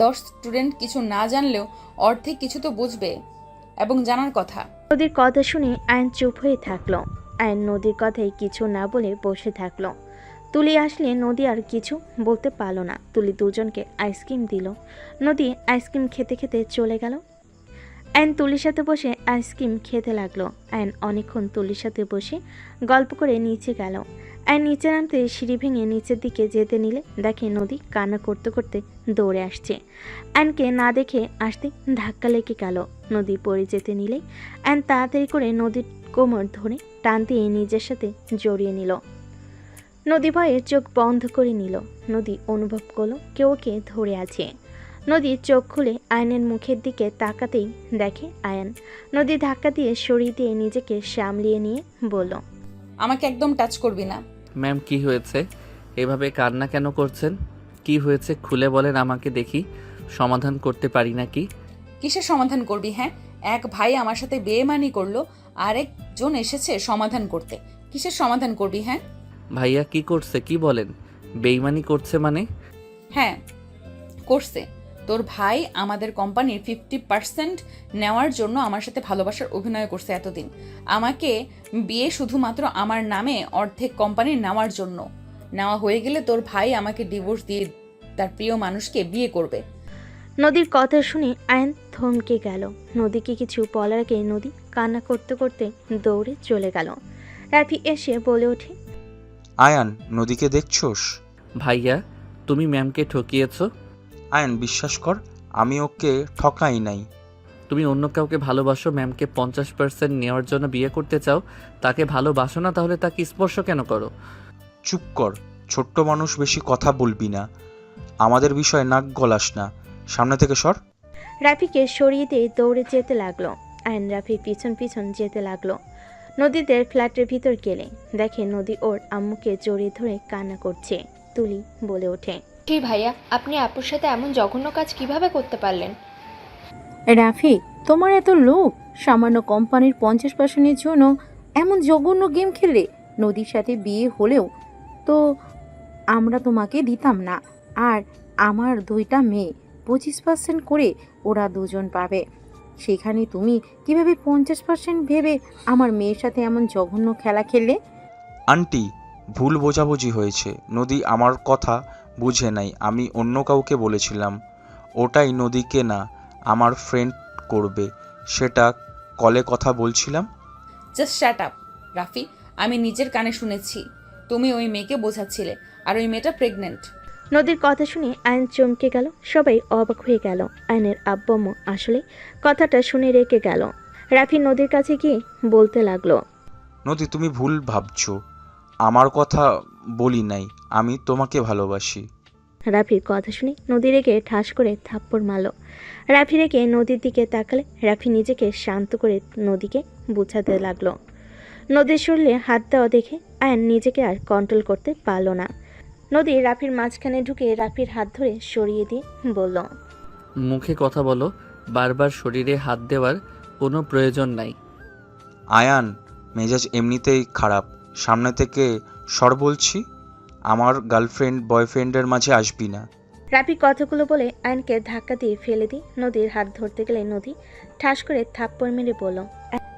10 স্টুডেন্ট কিছু না জানলেও অর্ধেক কিছু তো বুঝবে এবং জানার কথা। নদীর কথা শুনে আয়ন চুপ হয়ে থাকলো। আয়ন নদীর কথায় কিছু না বলে বসে থাকলো। তুলি আসলে নদী আর কিছু বলতে পারল না। তুলি দুজনকে আইসক্রিম দিল। নদী আইসক্রিম খেতে খেতে চলে গেল। আয়ন তুলির সাথে বসে আইসক্রিম খেতে লাগলো। আয়ন অনেকক্ষণ তুলির সাথে বসে গল্প করে নিচে গেল। আয়ন নিচে নামতে সিঁড়ি ভেঙে নিচের দিকে যেতে নিলে দেখে নদী কান্না করতে করতে দৌড়ে আসছে। আয়নকে না দেখে আসতে ধাক্কা লেগে গেল। নদী পড়ে যেতে নিলে আয়ন তাড়াতাড়ি করে নদীর কোমর ধরে টান দিয়ে নিজের সাথে জড়িয়ে নিল। নদী ভয়ে চোখ বন্ধ করে নিল। নদী অনুভব করলো কেউ ওকে ধরে আছে। নদী চোখ খুলে আয়নের মুখের দিকে তাকাতেই দেখে আয়ন। নদী ধাক্কা দিয়ে সরিয়ে দিয়ে নিজেকে সামলিয়ে নিয়ে বলল, আমাকে একদম টাচ করবি না। ম্যাম, কি হয়েছে? এভাবে কান্না কেন করছেন? কি হয়েছে খুলে বলেন আমাকে, দেখি সমাধান করতে পারি নাকি। কিসের সমাধান করবি? হ্যাঁ, এক ভাই আমার সাথে বেইমানি করলো, আরেকজন এসেছে সমাধান করতে। কিসের সমাধান করবি? হ্যাঁ ভাইয়া কি করছে, কি বলেন? বেইমানি করছে মানে? হ্যাঁ করছে। তোর ভাই আমাদের কোম্পানির 50% নেওয়ার জন্য আমার সাথে ভালোবাসার অভিনয় করছে এতদিন। আমাকে বিয়ে শুধুমাত্র আমার নামে অর্ধেক কোম্পানি নেওয়ার জন্য। নেওয়া হয়ে গেলে তোর ভাই আমাকে ডিভোর্স দিয়ে তার প্রিয় মানুষকে বিয়ে করবে। নদীর কথা শুনে আয়ন থমকে গেল। নদীকে কিছু বলার আগে নদী কান্না করতে করতে দৌড়ে চলে গেল। রাফি এসে বলে ওঠে, আয়ান, নদীকে দেখছোস? ভাইয়া, তুমি ম্যামকে ঠকিয়েছো। আয়ান, বিশ্বাস কর, আমি ওকে ঠকাই নাই। তুমি অন্য কাউকে ভালোবাসো, ম্যামকে 50% নেওয়ার জন্য বিয়ে করতে চাও। তাকে ভালোবাসো না, তাহলে তাকে স্পর্শ কেন করো? চুপ কর, ছোট্ট মানুষ, বেশি কথা বলবি না। আমাদের বিষয়ে নাক গলাস না, সামনে থেকে সর। রাফিকে সরিয়ে দিয়ে দৌড়ে যেতে লাগলো। আয়ন রাফির পিছন পিছন যেতে লাগলো। নদীদের ফ্ল্যাটের ভিতর গেলে দেখে নদী ওর আম্মুকে জড়িয়ে ধরে কান্না করছে। তুলি বলে ওঠে, কি ভাইয়া, আপনি আপুর সাথে এমন জঘন্য কাজ কিভাবে করতে পারলেন? রাফি, তোমার এত লোভ, সামান্য কোম্পানির 50%-এর জন্য এমন জঘন্য গেম খেললে। নদীর সাথে বিয়ে হলেও তো আমরা তোমাকে দিতাম না। আর আমার 2টা মেয়ে 25% করে ওরা দুজন পাবে। সেখানে তুমি কিভাবে 50% ভেবে আমার মেয়ের সাথে এমন জঘন্য খেলা খেললে? আন্টি, ভুল বোঝাবুঝি হয়েছে। নদী আমার কথা বুঝে নাই, আমি অন্য কাউকে বলেছিলাম। ওটাই নদীকে না, আমার ফ্রেন্ড করবে, সেটা কলে কথা বলছিলাম। Just shut up Rafi. আমি নিজের কানে শুনেছি তুমি ওই মেয়েকে বোঝাচ্ছিলে, আর ওই মেয়েটা প্রেগনেন্ট। নদীর কথা শুনে আয়ন চমকে গেল। সবাই অবাক হয়ে গেল। আয়নের আব্বাম্মু আসলে কথাটা শুনে রেখে গেল। রাফি নদীর কাছে গিয়ে বলতে লাগলো, নদী, তুমি ভুল ভাবছো, আমার কথা বলি নাই, আমি তোমাকে ভালোবাসি। রাফির কথা শুনে নদী রেগে ঠাস করে থাপ্পড় মারল। রাফি রেগে নদীর দিকে তাকালে রাফি নিজেকে শান্ত করে নদীকে বুঝাতে লাগলো। নদীর শরীরে হাত দেওয়া দেখে আয়ন নিজেকে আর কন্ট্রোল করতে পারল না। নদী রাফির মাঝখানে ঢুকে রাফির হাত ধরে সরিয়ে দিয়ে বলল, মুখে কথা বলো, বারবার শরীরে হাত দেওয়ার কোনো প্রয়োজন নাই। আয়ান, মেজাজ এমনিতেই খারাপ, সামনে থেকে সর বলছি। আমার গার্লফ্রেন্ড বয়ফ্রেন্ডের মাঝে আসবি না। রাফি কথাগুলো বলে আয়নকে ধাক্কা দিয়ে ফেলে দিয়ে নদীর হাত ধরতে গেলে নদী ঠাস করে থাপ্পড় মেরে বলল,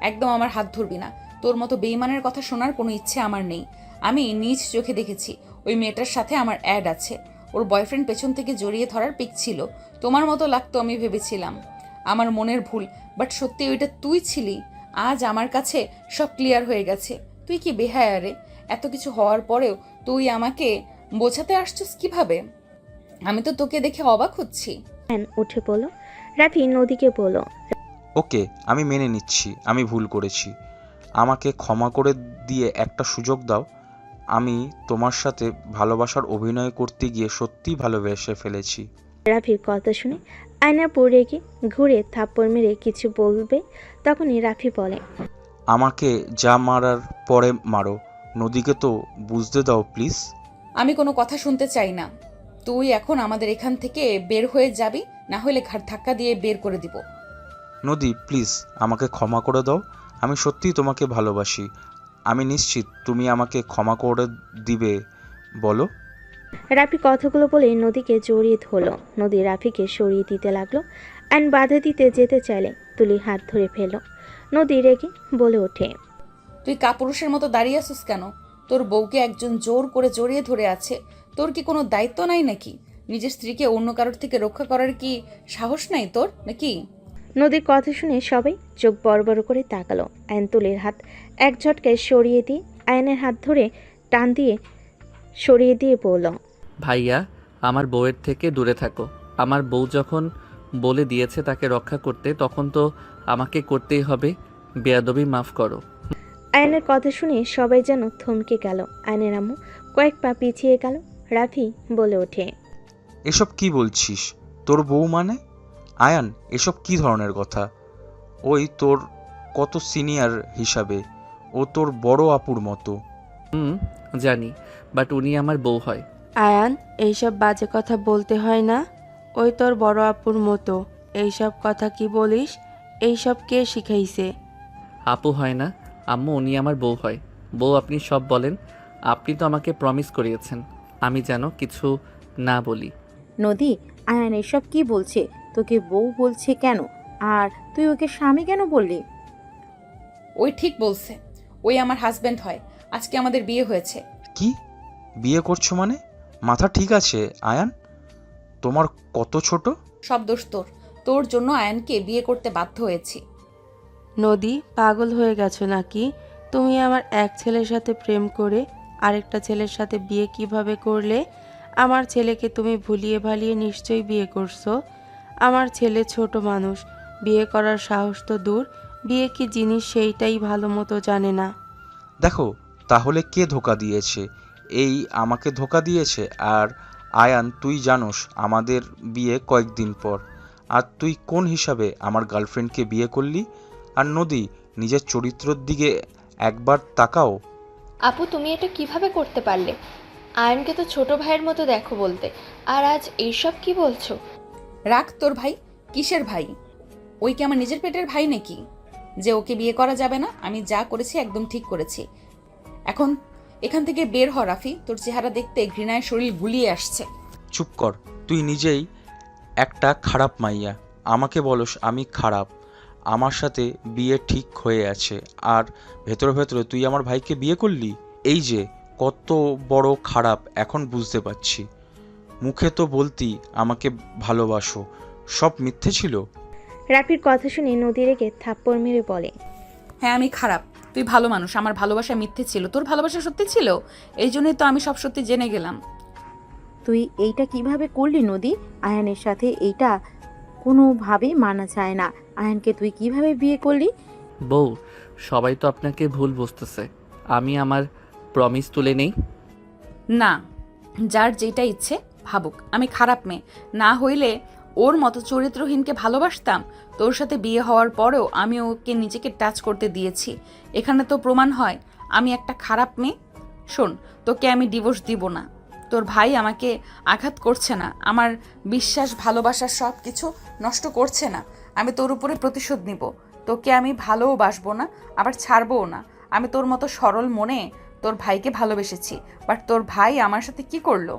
একদম আমার হাত ধরবি না। তোর মতো বেইমানের কথা শোনার কোনো ইচ্ছে আমার নেই। আমি নিজ চোখে দেখেছি ওই মেয়েটার সাথে আমার অ্যাড আছে। ওর বয়ফ্রেন্ড পেছন থেকে জড়িয়ে ধরার পিক ছিল। তোমার মতো লাগতো আমি ভেবেছিলাম, আমার মনের ভুল। বাট সত্যি ওইটা তুই ছিলি। আজ আমার কাছে সব ক্লিয়ার হয়ে গেছে। তুই কি বেহায়া রে? এত কিছু হওয়ার পরেও তুই আমাকে বোঝাতে আসছিস কিভাবে? আমি তো তোকে দেখে অবাক হচ্ছি। আয়ন উঠে বলল। রাফি নদীকে বলল, ওকে, আমি মেনে নিচ্ছি আমি ভুল করেছি। আমাকে ক্ষমা করে দিয়ে একটা সুযোগ দাও। আমি তোমার সাথে ভালোবাসার অভিনয় করতে গিয়ে সত্যিই ভালোবেসে ফেলেছি। রাফির কথা শুনে আয়নার পড়ে গিয়ে ঘুরে থাপ্পড় মেরে কিছু বলবে, তখনই রাফি বলে, আমাকে যা মারার পরে মারো, নদীকে তো বুঝতে দাও প্লিজ। আমি কোনো কথা শুনতে চাই না। তুই এখন আমাদের এখান থেকে বের হয়ে যাবি, না হলে ঘাট ধাক্কা দিয়ে বের করে দিব। নদী প্লিজ আমাকে ক্ষমা করে দাও, আমি সত্যিই তোমাকে ভালোবাসি। আমি নিশ্চিত তুমি আমাকে ক্ষমা করে দিবে, বলো। রাফি কথাগুলো বলে নদীকে জড়িয়ে ধরল। নদী রাফিকে সরিয়ে দিতে লাগলো। আইন বাধা দিতে যেতে চাইলে তুলি হাত ধরে ফেলল। নদী রেগে বলে ওঠে, তুই কাপুরুষের মতো দাঁড়িয়ে আছিস কেন? তোর বউকে একজন জোর করে জড়িয়ে ধরে আছে। তোর কি কোনো দায়িত্ব নাই নাকি? নিজের স্ত্রীকে অন্য কারোর থেকে রক্ষা করার কি সাহস নাই তোর নাকি? নদীর কথা শুনে সবাই চোখ বড় বড় করে তাকালো। আইন তুলির হাত এক ঝটকায় সরিয়ে দিয়ে আয়নের হাত ধরে টান দিয়ে সরিয়ে দিয়ে বলল, ভাইয়া, আমার বউয়ের থেকে দূরে থাকো। আমার বউ যখন বলে দিয়েছে তাকে রক্ষা করতে, তখন তো আমাকে করতেই হবে। বেয়াদবি মাফ করো। আয়নের কথা শুনে সবাই যেন থমকে গেল। আয়নের আম্মু কয়েক পা পিছিয়ে গেল। রাফি বলে ওঠে, এসব কি বলছিস? তোর বউ মানে? আয়ান, এসব কি ধরনের কথা? ওই তোর কত সিনিয়র হিসাবে, ও তোর বড় আপুর মতো। জানি, বাট উনি আমার বউ হয়। আয়ান, এইসব বাজে কথা বলতে হয় না। ওই তোর বড় আপুর মতো এইসব কথা কি বলিস? এইসব কে শিখাইছে? আপু হয় না আম্মু, উনি আমার বউ হয়। বউ আপনি সব বলেন। আপনি তো আমাকে প্রমিস করিয়েছেন আমি যেন কিছু না বলি। নদী, আয়ান এসব কি বলছে? তোকে বউ বলছে কেন? আর তুই ওকে স্বামী কেন বললি? ওই ঠিক বলছে, ওই আমার হাজবেন্ড হয়। আজকে আমাদের বিয়ে হয়েছে। কি? বিয়ে করছো মানে? মাথা ঠিক আছে আয়ান? তোমার কত ছোট? সব দোষ তোর। তোর জন্য আয়ানকে বিয়ে করতে বাধ্য হয়েছি। নদী, পাগল হয়ে গেছো নাকি? তুমি আমার এক ছেলের সাথে প্রেম করে আরেকটা ছেলের সাথে বিয়ে কিভাবে করলে? আমার ছেলেকে তুমি ভুলিয়ে ভালিয়ে নিশ্চয়ই বিয়ে করছো। আমার ছেলে ছোট মানুষ, বিয়ে করার সাহস তো দূর, বিয়ে কি জিনিস সেইটাই ভালো মতো জানে না। দেখো, তাহলে কে ধোকা দিয়েছে? এই আমাকে ধোকা দিয়েছে। আর আয়ান, তুই জানোস আমাদের বিয়ে কয়েকদিন পর, আর তুই কোন হিসাবে আমার গার্লফ্রেন্ডকে বিয়ে করলি? আর নদী, নিজের চরিত্রের দিকে একবার তাকাও। আপু, তুমি এটা কিভাবে করতে পারলে? আয়নকে তো ছোট ভাইয়ের মতো দেখো বলতে, আর আজ এইসব কি বলছো? রাখ তোর ভাই। কিসের ভাই? ওই কি আমার নিজের পেটের ভাই নাকি যে ওকে বিয়ে করা যাবে না? আমি যা করেছি একদম ঠিক করেছি। এখন এখান থেকে বের হ রাফি। তোর চেহারা দেখতে ঘৃণায় শরীর গুলিয়ে আসছে। চুপ কর, তুই নিজেই একটা খারাপ মাইয়া। আমাকে বলস আমি খারাপ? আমার সাথে বিয়ে ঠিক হয়ে আছে, আর ভেতরে ভেতরে তুই আমার ভাইকে বিয়ে করলি। এই যে কত বড় খারাপ এখন বুঝতে পারছি। মুখে তো বলতি আমাকে ভালোবাসো, সব মিথ্যে ছিল। রাফির কথা শুনে নদী রেগে থাপ্পড় মেরে বলে, হ্যাঁ, আমি খারাপ। তুই ভালো মানুষ। আমার ভালোবাসা মিথ্যে ছিল, তোর ভালোবাসা সত্যি ছিল। এই জন্যই তো আমি সব সত্যি জেনে গেলাম। তুই এইটা কিভাবে করলি নদী? আয়ানের সাথে এইটা কোনোভাবেই মানা যায় না। আয়ানকে তুই কিভাবে বিয়ে করলি? বউ, সবাই তো আপনাকে ভুল বুঝতেছে। আমি আমার প্রমিস তুলে নেই। না, যার যেটা ইচ্ছে ভাবুক। আমি খারাপ মেয়ে না হইলে ওর মতো চরিত্রহীনকে ভালোবাসতাম? তোর সাথে বিয়ে হওয়ার পরেও আমি ওকে নিজেকে টাচ করতে দিয়েছি। এখানে তো প্রমাণ হয় আমি একটা খারাপ মেয়ে। শোন, তোকে আমি ডিভোর্স দিব না। তোর ভাই আমাকে আঘাত করছে না, আমার বিশ্বাস ভালোবাসার সব কিছু নষ্ট করছে না। আমি তোর উপরে প্রতিশোধ নিব। তোকে আমি ভালোবাসবো না, আবার ছাড়বও না। আমি তোর মতো সরল মনে তোর ভাইকে ভালোবেসেছি, বাট তোর ভাই আমার সাথে কি করলো?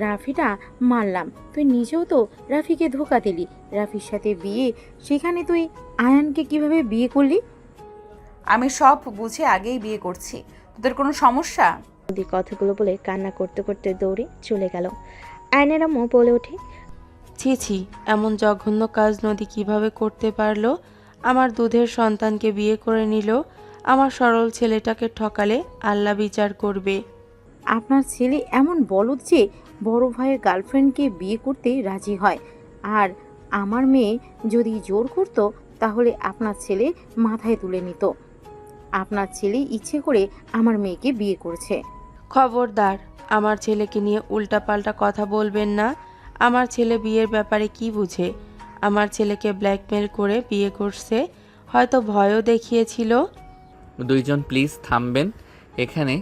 রাফিটা মানলাম, তুই নিজেও তো রাফিকে ধোকা দিলি। রাফির সাথে বিয়ে, সেখানে তুই আয়ানকে কিভাবে বিয়ে করলি? আমি সব বুঝে আগেই বিয়ে করছি। তোদের কোনো সমস্যা? নদী কথাগুলো বলে কান্না করতে করতে দৌড়ে চলে গেল। আয়নের আম্মু বলে ওঠে, ছি ছি, এমন জঘন্য কাজ নদী কিভাবে করতে পারলো? আমার দুধের সন্তানকে বিয়ে করে নিল, আমার সরল ছেলেটাকে ঠকালে আল্লাহ বিচার করবে। আপনার ছেলে এমন বলদ যে বড় ভাইয়ের গার্লফ্রেন্ডকে বিয়ে করতে রাজি হয়। আর আমার মেয়ে যদি জোর করতো তাহলে আপনার ছেলে মাথায় তুলে নিত। আপনার ছেলে ইচ্ছে করে আমার মেয়েকে বিয়ে করেছে। খবরদার, আমার ছেলেকে নিয়ে উল্টাপাল্টা কথা বলবেন না। আমার ছেলে বিয়ের ব্যাপারে কি বুঝে? আমার ছেলেকে ব্ল্যাকমেল করে বিয়ে করছে, হয়তো ভয়ও দেখিয়েছিল। দুইজন প্লিজ থামবেন। এখানে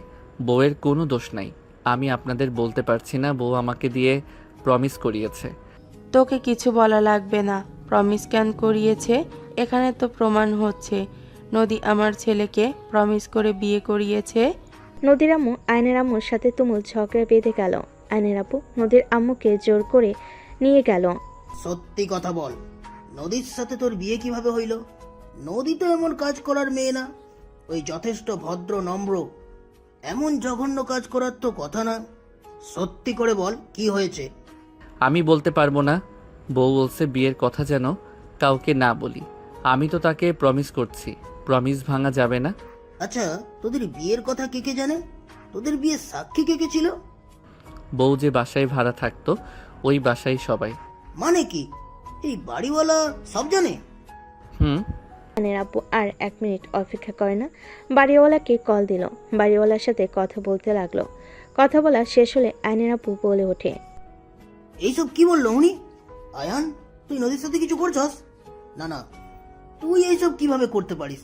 বউয়ের কোনো দোষ নাই। আমি আপনাদের বলতে পারছি না, বউ আমাকে দিয়ে প্রমিস করিয়েছে। তোকে কিছু বলা লাগবে না। প্রমিস ক্যান করিয়েছে, এখানে তো প্রমাণ হচ্ছে নদী আমার ছেলেকে প্রমিস করে বিয়ে করিয়েছে। নদীর আম্মু আয়নের আম্মুর সাথে তুমুল ঝগড়া বেঁধে গেল। আয়নের আপু নদীর আম্মুকে জোর করে নিয়ে গেল। সত্যি কথা বল, নদীর সাথে তোর বিয়ে কিভাবে হইল? নদী তো এমন কাজ করার মেয়ে না। ওই যথেষ্ট ভদ্র নম্র, এমন জঘন্য কাজ করার তো কথা না। সত্যি করে বল, কি হয়েছে? আমি বলতে পারবো না। বউ বলছে বিয়ের কথা যেন কাউকে না বলি। আমি তো তাকে প্রমিস করছি, প্রমিস ভাঙা যাবে না। আচ্ছা, তোদের বিয়ের কথা কে কে জানে? তোদের বিয়ের সাক্ষী কে কে ছিল? বউ যে বাসায় ভাড়া থাকতো, ওই বাসায় সবাই। মানে কি, এই বাড়িওয়ালা সব জানে? হুম। আয়নের আপু আর 1 মিনিট অপেক্ষা করে না, বাড়িওয়ালাকে কল দিল। বাড়িওয়ালার সাথে কথা বলতে লাগলো। কথা বলা শেষ হলে আয়নের আপু বলে ওঠে, এইসব কি বললো উনি? আয়ান, তুই নদীর সাথে কিছু করছস? না না, তুই এইসব কিভাবে করতে পারিস?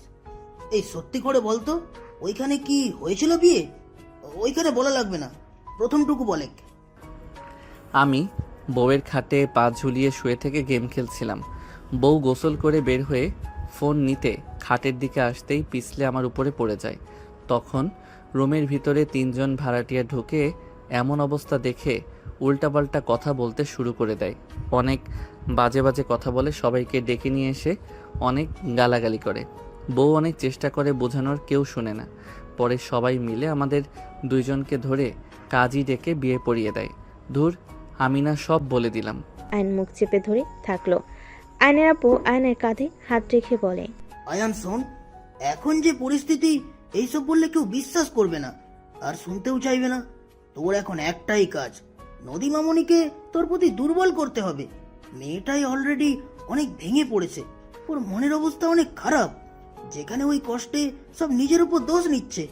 এই সত্যি করে বলতো, ওইখানে কি হয়েছিল বিয়ে? ওইখানে বলা লাগবে না, প্রথমটুকু বলে। আমি বউয়ের খাটে পা ঝুলিয়ে শুয়ে থেকে গেম খেলছিলাম। বউ গোসল করে বের হয়ে ফোন নিতে খাটের দিকে আসতেই পিছলে আমার উপরে পড়ে যায়। তখন রুমের ভিতরে 3 জন ভাড়াটিয়া ঢুকে এমন অবস্থা দেখে উল্টাপাল্টা কথা বলতে শুরু করে দেয়। অনেক বাজে বাজে কথা বলে, সবাইকে ডেকে নিয়ে এসে অনেক গালাগালি করে। বউ অনেক চেষ্টা করে বোঝানোর, কেউ শুনে না। পরে সবাই মিলে আমাদের 2 জনকে ধরে কাজী ডেকে বিয়ে পড়িয়ে দেয়। ধুর, আমি না সব বলে দিলাম। আয়ন মুখ চেপে ধরে থাকলো। আয়নের আপু আয়নের কাঁধে হাত রেখে বলে, আয়ান শোন, এখন যে পরিস্থিতি, এইসব বললে কেউ বিশ্বাস করবে না আর শুনতেও চাইবে না। তোর এখন একটাই কাজ, নদী মামনিকে তোর প্রতি দুর্বল করতে হবে। মেয়েটাই অলরেডি অনেক ভেঙে পড়েছে, ওর মনের অবস্থা অনেক খারাপ। যেখানে ওই কষ্টে সব নিজের উপর দোষ নিচ্ছে।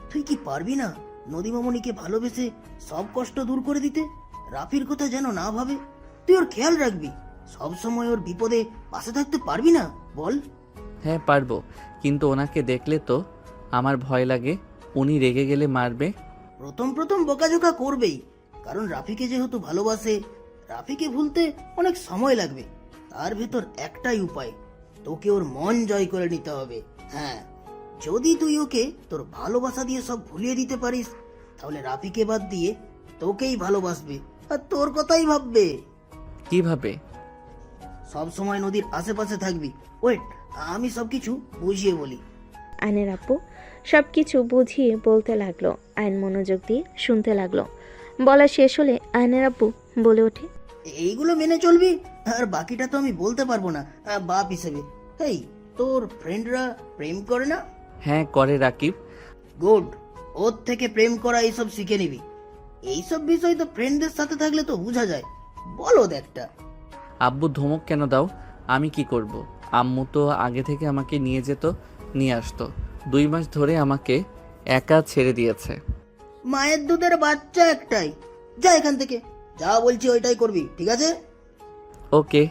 তুই কি পারবি না নদী মামনিকে ভালোবেসে সব কষ্ট দূর করে দিতে? রাফির কথা যেন না ভাবে, তুই ওর খেয়াল রাখবি। সব সময় ওর বিপদে পাশে থাকতে পারবি না? বল। হ্যাঁ পারবো, কিন্তু ওনাকে দেখলে তো আমার ভয় লাগে। উনি রেগে গেলে মারবে। প্রথম প্রথম বকাঝোকা করবেই, কারণ রাফিকে যেহেতু ভালোবাসে। রাফিকে ভুলতে অনেক সময় লাগবে। তার ভেতর একটাই উপায়, তোকে ওর মন জয় করে নিতে হবে। হ্যাঁ, যদি তুই ওকে তোর ভালোবাসা দিয়ে সব ভুলিয়ে দিতে পারিস, তাহলে রাফিকে বাদ দিয়ে তোকেই ভালোবাসবে আর তোর কথাই ভাববে। কিভাবে? সব সময় নদীর আশেপাশে থাকবি। ওয়েট, আমি সবকিছু বুঝিয়ে বলি। আয়নের আপু সবকিছু বুঝিয়ে বলতে লাগলো। আয়ন মনোযোগ দিয়ে শুনতে লাগলো। বলা শেষ হলে আয়নের আপু বলে ওঠে, এইগুলো মেনে চলবি, আর বাকিটা তো আমি বলতে পারবো না বাপ হিসেবে। এই, তোর ফ্রেন্ডরা প্রেম করে না? হ্যাঁ করে রাকিব। গুড, ওর থেকে প্রেম করা এইসব শিখে নিবি। এইসব বিষয় তো ফ্রেন্ডদের সাথে থাকলে তো বোঝা যায়। বলো একটা। আব্বু ধমক কেন দাও? আমি কি করব? আম্মু তো আগে থেকে আমাকে নিয়ে যেত, নিয়ে আসতো। 2 মাস ধরে আমাকে একা ছেড়ে দিয়েছে। মায়ের দুধের বাচ্চা একটাই। যা এখান থেকে, যা বলছি ওইটাই করবি, ঠিক আছে? ওকে।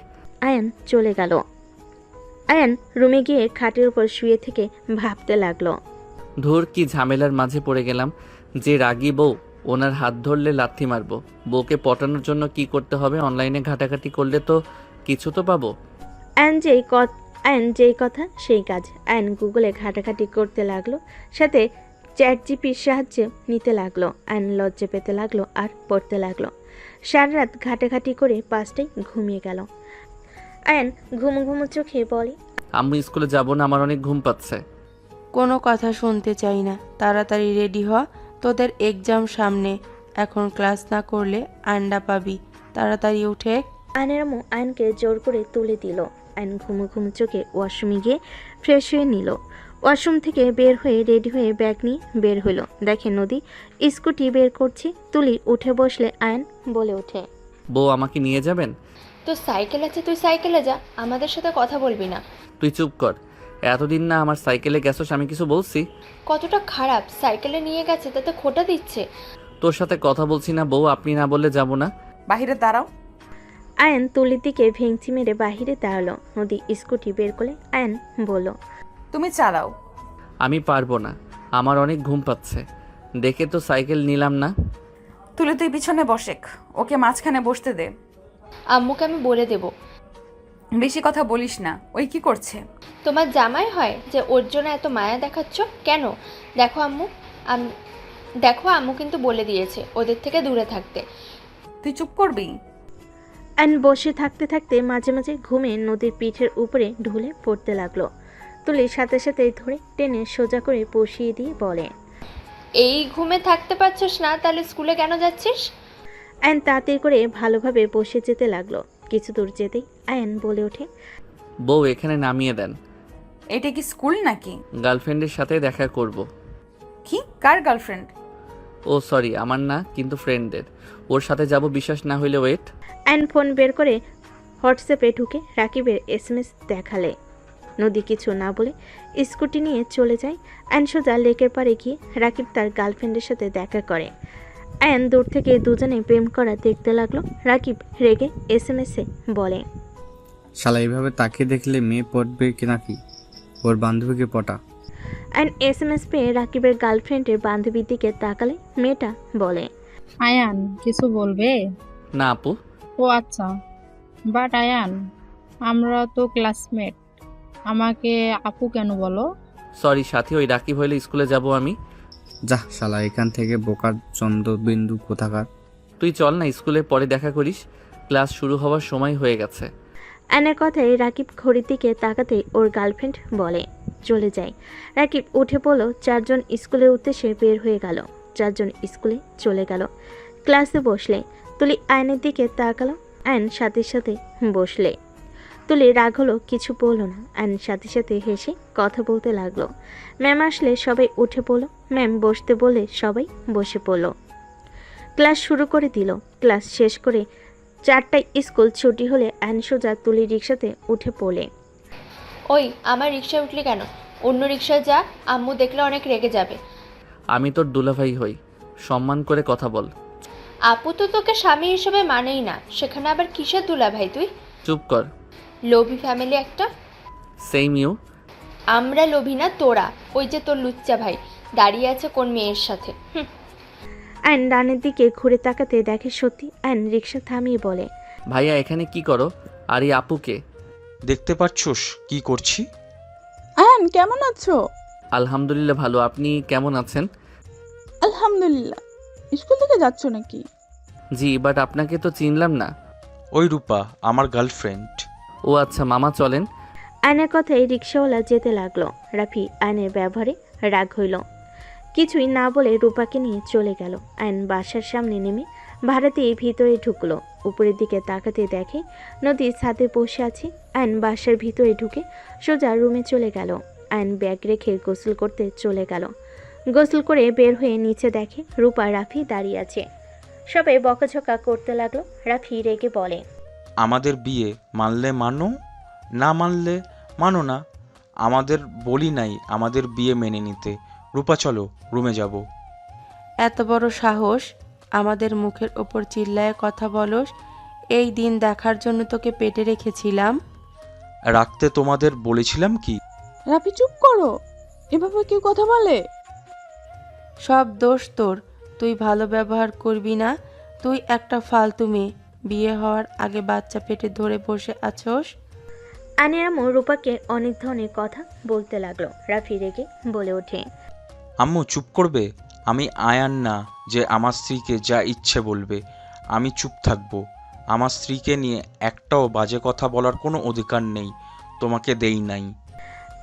আয়ন চলে গেল। আয়ন রুমে গিয়ে খাটের উপর শুয়ে থেকে ভাবতে লাগলো। ধুর, কি ঝামেলার মাঝে পড়ে গেলাম। যে রাগী বউ, ওনার হাত ধরলে লাথি মারবো। বউকে পটানোর জন্য কি করতে হবে? অনলাইনে ঘাটাঘাটি করলে তো কিছু তো পাবো। আয়ন যেই কথা সেই কাজ। আয়ন গুগলে ঘাটাঘাটি করতে লাগলো, সাথে চ্যাটজিপির সাহায্য নিতে লাগলো। আয়ন লজ্জা পেতে লাগলো আর পড়তে লাগলো। সারা রাত ঘাটাঘাটি করে 5টায় ঘুমিয়ে গেল। আয়ন ঘুমো ঘুমো চোখে বলে, আম্মু স্কুলে যাব না, আমার অনেক ঘুম পাচ্ছে। কোনো কথা শুনতে চাই না, তাড়াতাড়ি রেডি হ, তোদের এক্সাম সামনে। এখন ক্লাস না করলে আন্ডা পাবি, তাড়াতাড়ি উঠে। আয়নের আম্মু আয়নকে জোর করে তুলে দিল। আয়ন ঘুমো ঘুমো চোখে ওয়াশরুমে গিয়ে ফ্রেশ হয়ে নিল। ওয়াশরুম থেকে বের হয়ে রেডি হয়ে ব্যাগ নিয়ে বের হলো। দেখে নদী স্কুটি বের করছে। তুলি উঠে বসলে আয়ন বলে ওঠে, বউ আমাকে নিয়ে যাবেন? তোর সাইকেল আছে, তুই সাইকেলে যা, আমাদের সাথে কথা বলবি না। তুই চুপ কর। এতদিন না আমার সাইকেলে গেছোস, আমি কিছু বলছি? কতটা খারাপ, সাইকেলে নিয়ে গেছে তাতে খোটা দিচ্ছে। তোর সাথে কথা বলছি না বউ, আপনি না বললে যাব না। বাহিরে দাঁড়াও। আয়ান তুলির দিকে ভেঙচি মেরে বাহিরে দাঁড়ালো। নদী স্কুটি বের করে আয়ান বলল, তুমি চালাও। আমি পারবো না, আমার অনেক ঘুম পাচ্ছে। দেখে তো সাইকেল নিলাম না। তুলি তুই পিছনে বসেক, ওকে মাঝখানে বসতে দে। আম্মুকে আমি বলে দেব। বেশি কথা বলিস না। ওই কি করছে? তোমার জামাই হয় যে ওর জন্য এত মায়া দেখাচ্ছ কেন? দেখো আম্মু, দেখো আম্মু কিন্তু বলে দিয়েছে ওদের থেকে দূরে থাকতে। তুই চুপ করবি? আয়ান বসে থাকতে থাকতে মাঝে মাঝে ঘুমে নদীর পিঠের উপরে ঢুলে পড়তে লাগলো। তুলি সাথে সাথে ধরে টেনে সোজা করে বসিয়ে দিয়ে বলে, এই ঘুমে থাকতে পারছিস না, তাহলে স্কুলে কেন যাচ্ছিস? আয়ান তাড়াতাড়ি করে ভালোভাবে বসে যেতে লাগলো। কিছু দূর যেতেই আয়ান বলে ওঠে, বউ এখানে নামিয়ে দেন। এটা কি স্কুল নাকি? গার্লফ্রেন্ডের সাথে দেখা করব। কি? কার গার্লফ্রেন্ড? ও সরি, আমার না, কিন্তু ফ্রেন্ডের। ওর সাথে যাব, বিশ্বাস না হইলে ওয়েট। আয়ান ফোন বের করে হোয়াটসঅ্যাপে ঢুকে রাকিবের SMS দেখালে। নদী কিছু না বলে স্কুটি নিয়ে চলে যায়। আয়ান সোজা লেকের পাড়ে গিয়ে রাকিব তার গার্লফ্রেন্ডের সাথে দেখা করে। আয়ান দূর থেকে দুজনে প্রেম করা দেখতে লাগলো। রাকিব রেগে SMS-এ বলে, শালা এইভাবে তাকিয়ে দেখলে মেয়ে পড়বে কি নাকি? ওর বান্ধবীকে পটা। আয়ান SMS পেয়ে রাকিবের গার্লফ্রেন্ডের বান্ধবীর দিকে তাকালে মেয়েটা বলে, আয়ান কিছু বলবে? না আপু। ও আচ্ছা, বাট আয়ান আমরা তো ক্লাসমেট, আমাকে আপু কেন বলো? সরি সাথী, ওই রাকিব হইলে স্কুলে যাব আমি। যা শালা এখান থেকে, বোকার চন্দ্রবিন্দু কোথাকার। তুই চল না, স্কুলে পরে দেখা করিস, ক্লাস শুরু হওয়ার সময় হয়ে গেছে। আয়নের কথায় রাকিব ঘড়ির দিকে তাকাতেই ওর গার্লফ্রেন্ড বলে চলে যায়। রাকিব উঠে পড়ল। চারজন স্কুলের উদ্দেশ্যে বের হয়ে গেল। চারজন স্কুলে চলে গেল। ক্লাসে বসলে তুলি আয়নের দিকে তাকালো। আয়ন সাথে সাথে বসলে। তুলি রাগ হলো, কিছু বলল না। আয়ন সাথে সাথে হেসে কথা বলতে লাগলো। ম্যাম আসলে সবাই উঠে পড়লো। ম্যাম বসতে বলে সবাই বসে পড়লো। ক্লাস শুরু করে দিল। ক্লাস শেষ করে 4টায় স্কুল ছুটি হলে আয়ন সোজা তুলি রিক্সাতে উঠে পড়লে। ওই আমার রিক্সায় উঠলি কেন? অন্য রিক্সায় যা, আম্মু দেখলে অনেক রেগে যাবে। আমি তোর দুলাভাই হই, সম্মান করে কথা বল। আপু তো তোকে স্বামী হিসেবে মানেই না, সেখানে আবার কিসের দুলা ভাই তুই? চুপ কর। লোভী ফ্যামিলি একটা। Same you. আমরা লোভী না, তোরা। ওই যে তোর লুচ্চা ভাই দাঁড়িয়ে আছে কোন মেয়ের সাথে। আয়ন ডানের দিকে ঘুরে তাকাতে দেখে সত্যি। আয়ন রিক্সা থামিয়ে বলে, ভাইয়া এখানে কি করো? আর এই আপুকে? দেখতে পাচ্ছোস কি করছি? আয়ান কেমন আছো? আলহামদুলিল্লাহ ভালো, আপনি কেমন আছেন? আলহামদুলিল্লাহ। স্কুল থেকে যাচ্ছ নাকি? জি, বাট আপনাকে তো চিনলাম না। ওই রূপা আমার গার্লফ্রেন্ড। ও আচ্ছা মামা, চলেন। আয়নের কথায় রিক্সাওয়ালা যেতে লাগলো। রাফি আয়নের ব্যবহারে রাগ হইল। কিছুই না বলে রূপাকে নিয়ে চলে গেল। আয়ন বাসার সামনে নেমে ভাড়া দিয়ে ভিতরে ঢুকলো। উপরের দিকে তাকাতে দেখে নদী ছাদে বসে আছে। আয়ন বাসার ভিতরে ঢুকে সোজা রুমে চলে গেল। আয়ন ব্যাগ রেখে গোসল করতে চলে গেল। গোসল করে বের হয়ে নিচে দেখে রূপা রাফি দাঁড়িয়ে আছে। সবাই বকাঝকা করতে লাগলো। রাফি রেগে বলে, আমাদের বিয়ে মানলে মানো, না মানলে মানো না। আমাদের বলি নাই আমাদের বিয়ে মেনে নিতে। রূপা চলো রুমে যাব। এত বড় সাহস আমাদের মুখের ওপর চিল্লায় কথা বলস? এই দিন দেখার জন্য তোকে পেটে রেখেছিলাম। রাখতে তোমাদের বলেছিলাম কি? রাফি চুপ করো, এভাবে কেউ কথা বলে? সব দোষ তোর, তুই ভালো ব্যবহার করবি না। তুই একটা ফালতু মেয়ে, বিয়ে হওয়ার আগে বাচ্চা পেটে ধরে বসে আছোস। আয়নের আম্মু রূপাকে অনেক ধরনের কথা বলতে লাগলো। রাফি রেগে বলে ওঠে, আম্মু চুপ করবে? আমি আয়ান না যে আমার স্ত্রীকে যা ইচ্ছে বলবে। আমি চুপ থাকবো। আমার স্ত্রীকে নিয়ে একটাও বাজে কথা বলার কোনো অধিকার নেই, তোমাকে দেই নাই।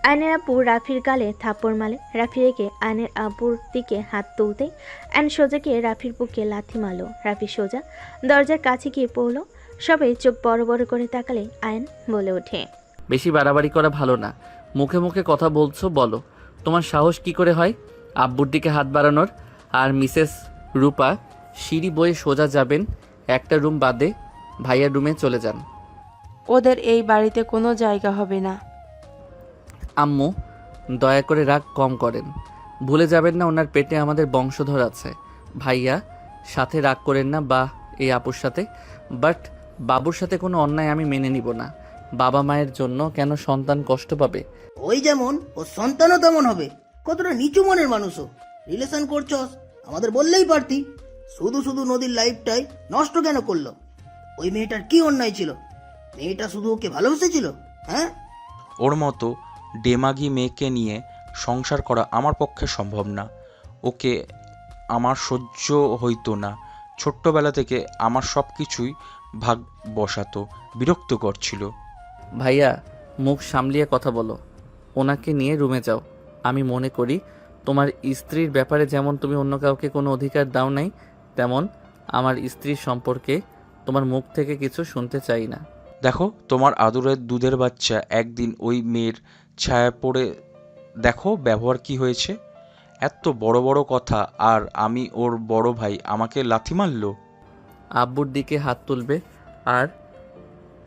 আয়নের আব্বু রাফির গালে থাপ্পড় মারে। রাফি রেগে আয়নের আব্বুর দিকে হাত তুলতে আয়ন সোজা গিয়ে রাফির বুকে লাথি মারল। রাফি সোজা দরজার কাছে গিয়ে পড়ল। সবাই চোখ বড় বড় করে তাকালে আয়ন বলে ওঠে, বেশি বাড়াবাড়ি করা ভালো না। মুখে মুখে কথা বলছো, বলো তোমার সাহস কি করে হয় আব্বুর দিকে হাত বাড়ানোর? আর মিসেস রূপা, সিঁড়ি বয়ে সোজা যাবেন, একটা রুম বাদে ভাইয়ার রুমে চলে যান। ওদের এই বাড়িতে কোনো জায়গা হবে না। আম্মু দয়া করে রাগ কম করেন। ভুলে যাবেন না ওনার পেটে আমাদের বংশধর আছে। ভাইয়া সাথে রাগ করেন না, বা এই আপুর সাথে। বাট বাবুর সাথে কোনো অন্যায় আমি মেনে নিব না। বাবা মায়ের জন্য কেন সন্তান কষ্ট পাবে? ওই যেমন ওর সন্তানও তেমন হবে। কতটা নিচু মনের মানুষও। রিলেশন করছস, আমাদের বললেই পারতি। শুধু শুধু নদীর লাইফটাই নষ্ট কেন করলো? ওই মেয়েটার কি অন্যায় ছিল? মেয়েটা শুধু ওকে ভালোবেসেছিল, হ্যাঁ? ওর মতো ডেমাগি মেয়েকে নিয়ে সংসার করা আমার পক্ষে সম্ভব না। ওকে আমার সহ্য হইতো না। ছোট্টবেলা থেকে আমার সব কিছুই ভাগ বসাতো, বিরক্ত করছিল। ভাইয়া মুখ সামলিয়ে কথা বলো। ওনাকে নিয়ে রুমে যাও। আমি মনে করি তোমার স্ত্রীর ব্যাপারে যেমন তুমি অন্য কাউকে কোনো অধিকার দাও নাই, তেমন আমার স্ত্রীর সম্পর্কে তোমার মুখ থেকে কিছু শুনতে চাই না। দেখো, তোমার আদরের দুধের বাচ্চা একদিন ওই মেয়ের ছায়া পড়ে দেখো ব্যবহার কি হয়েছে। এত বড় বড় কথা, আর আমি ওর বড় ভাই, আমাকে লাথি মারলো। আব্বুর দিকে হাত তুলবে, আর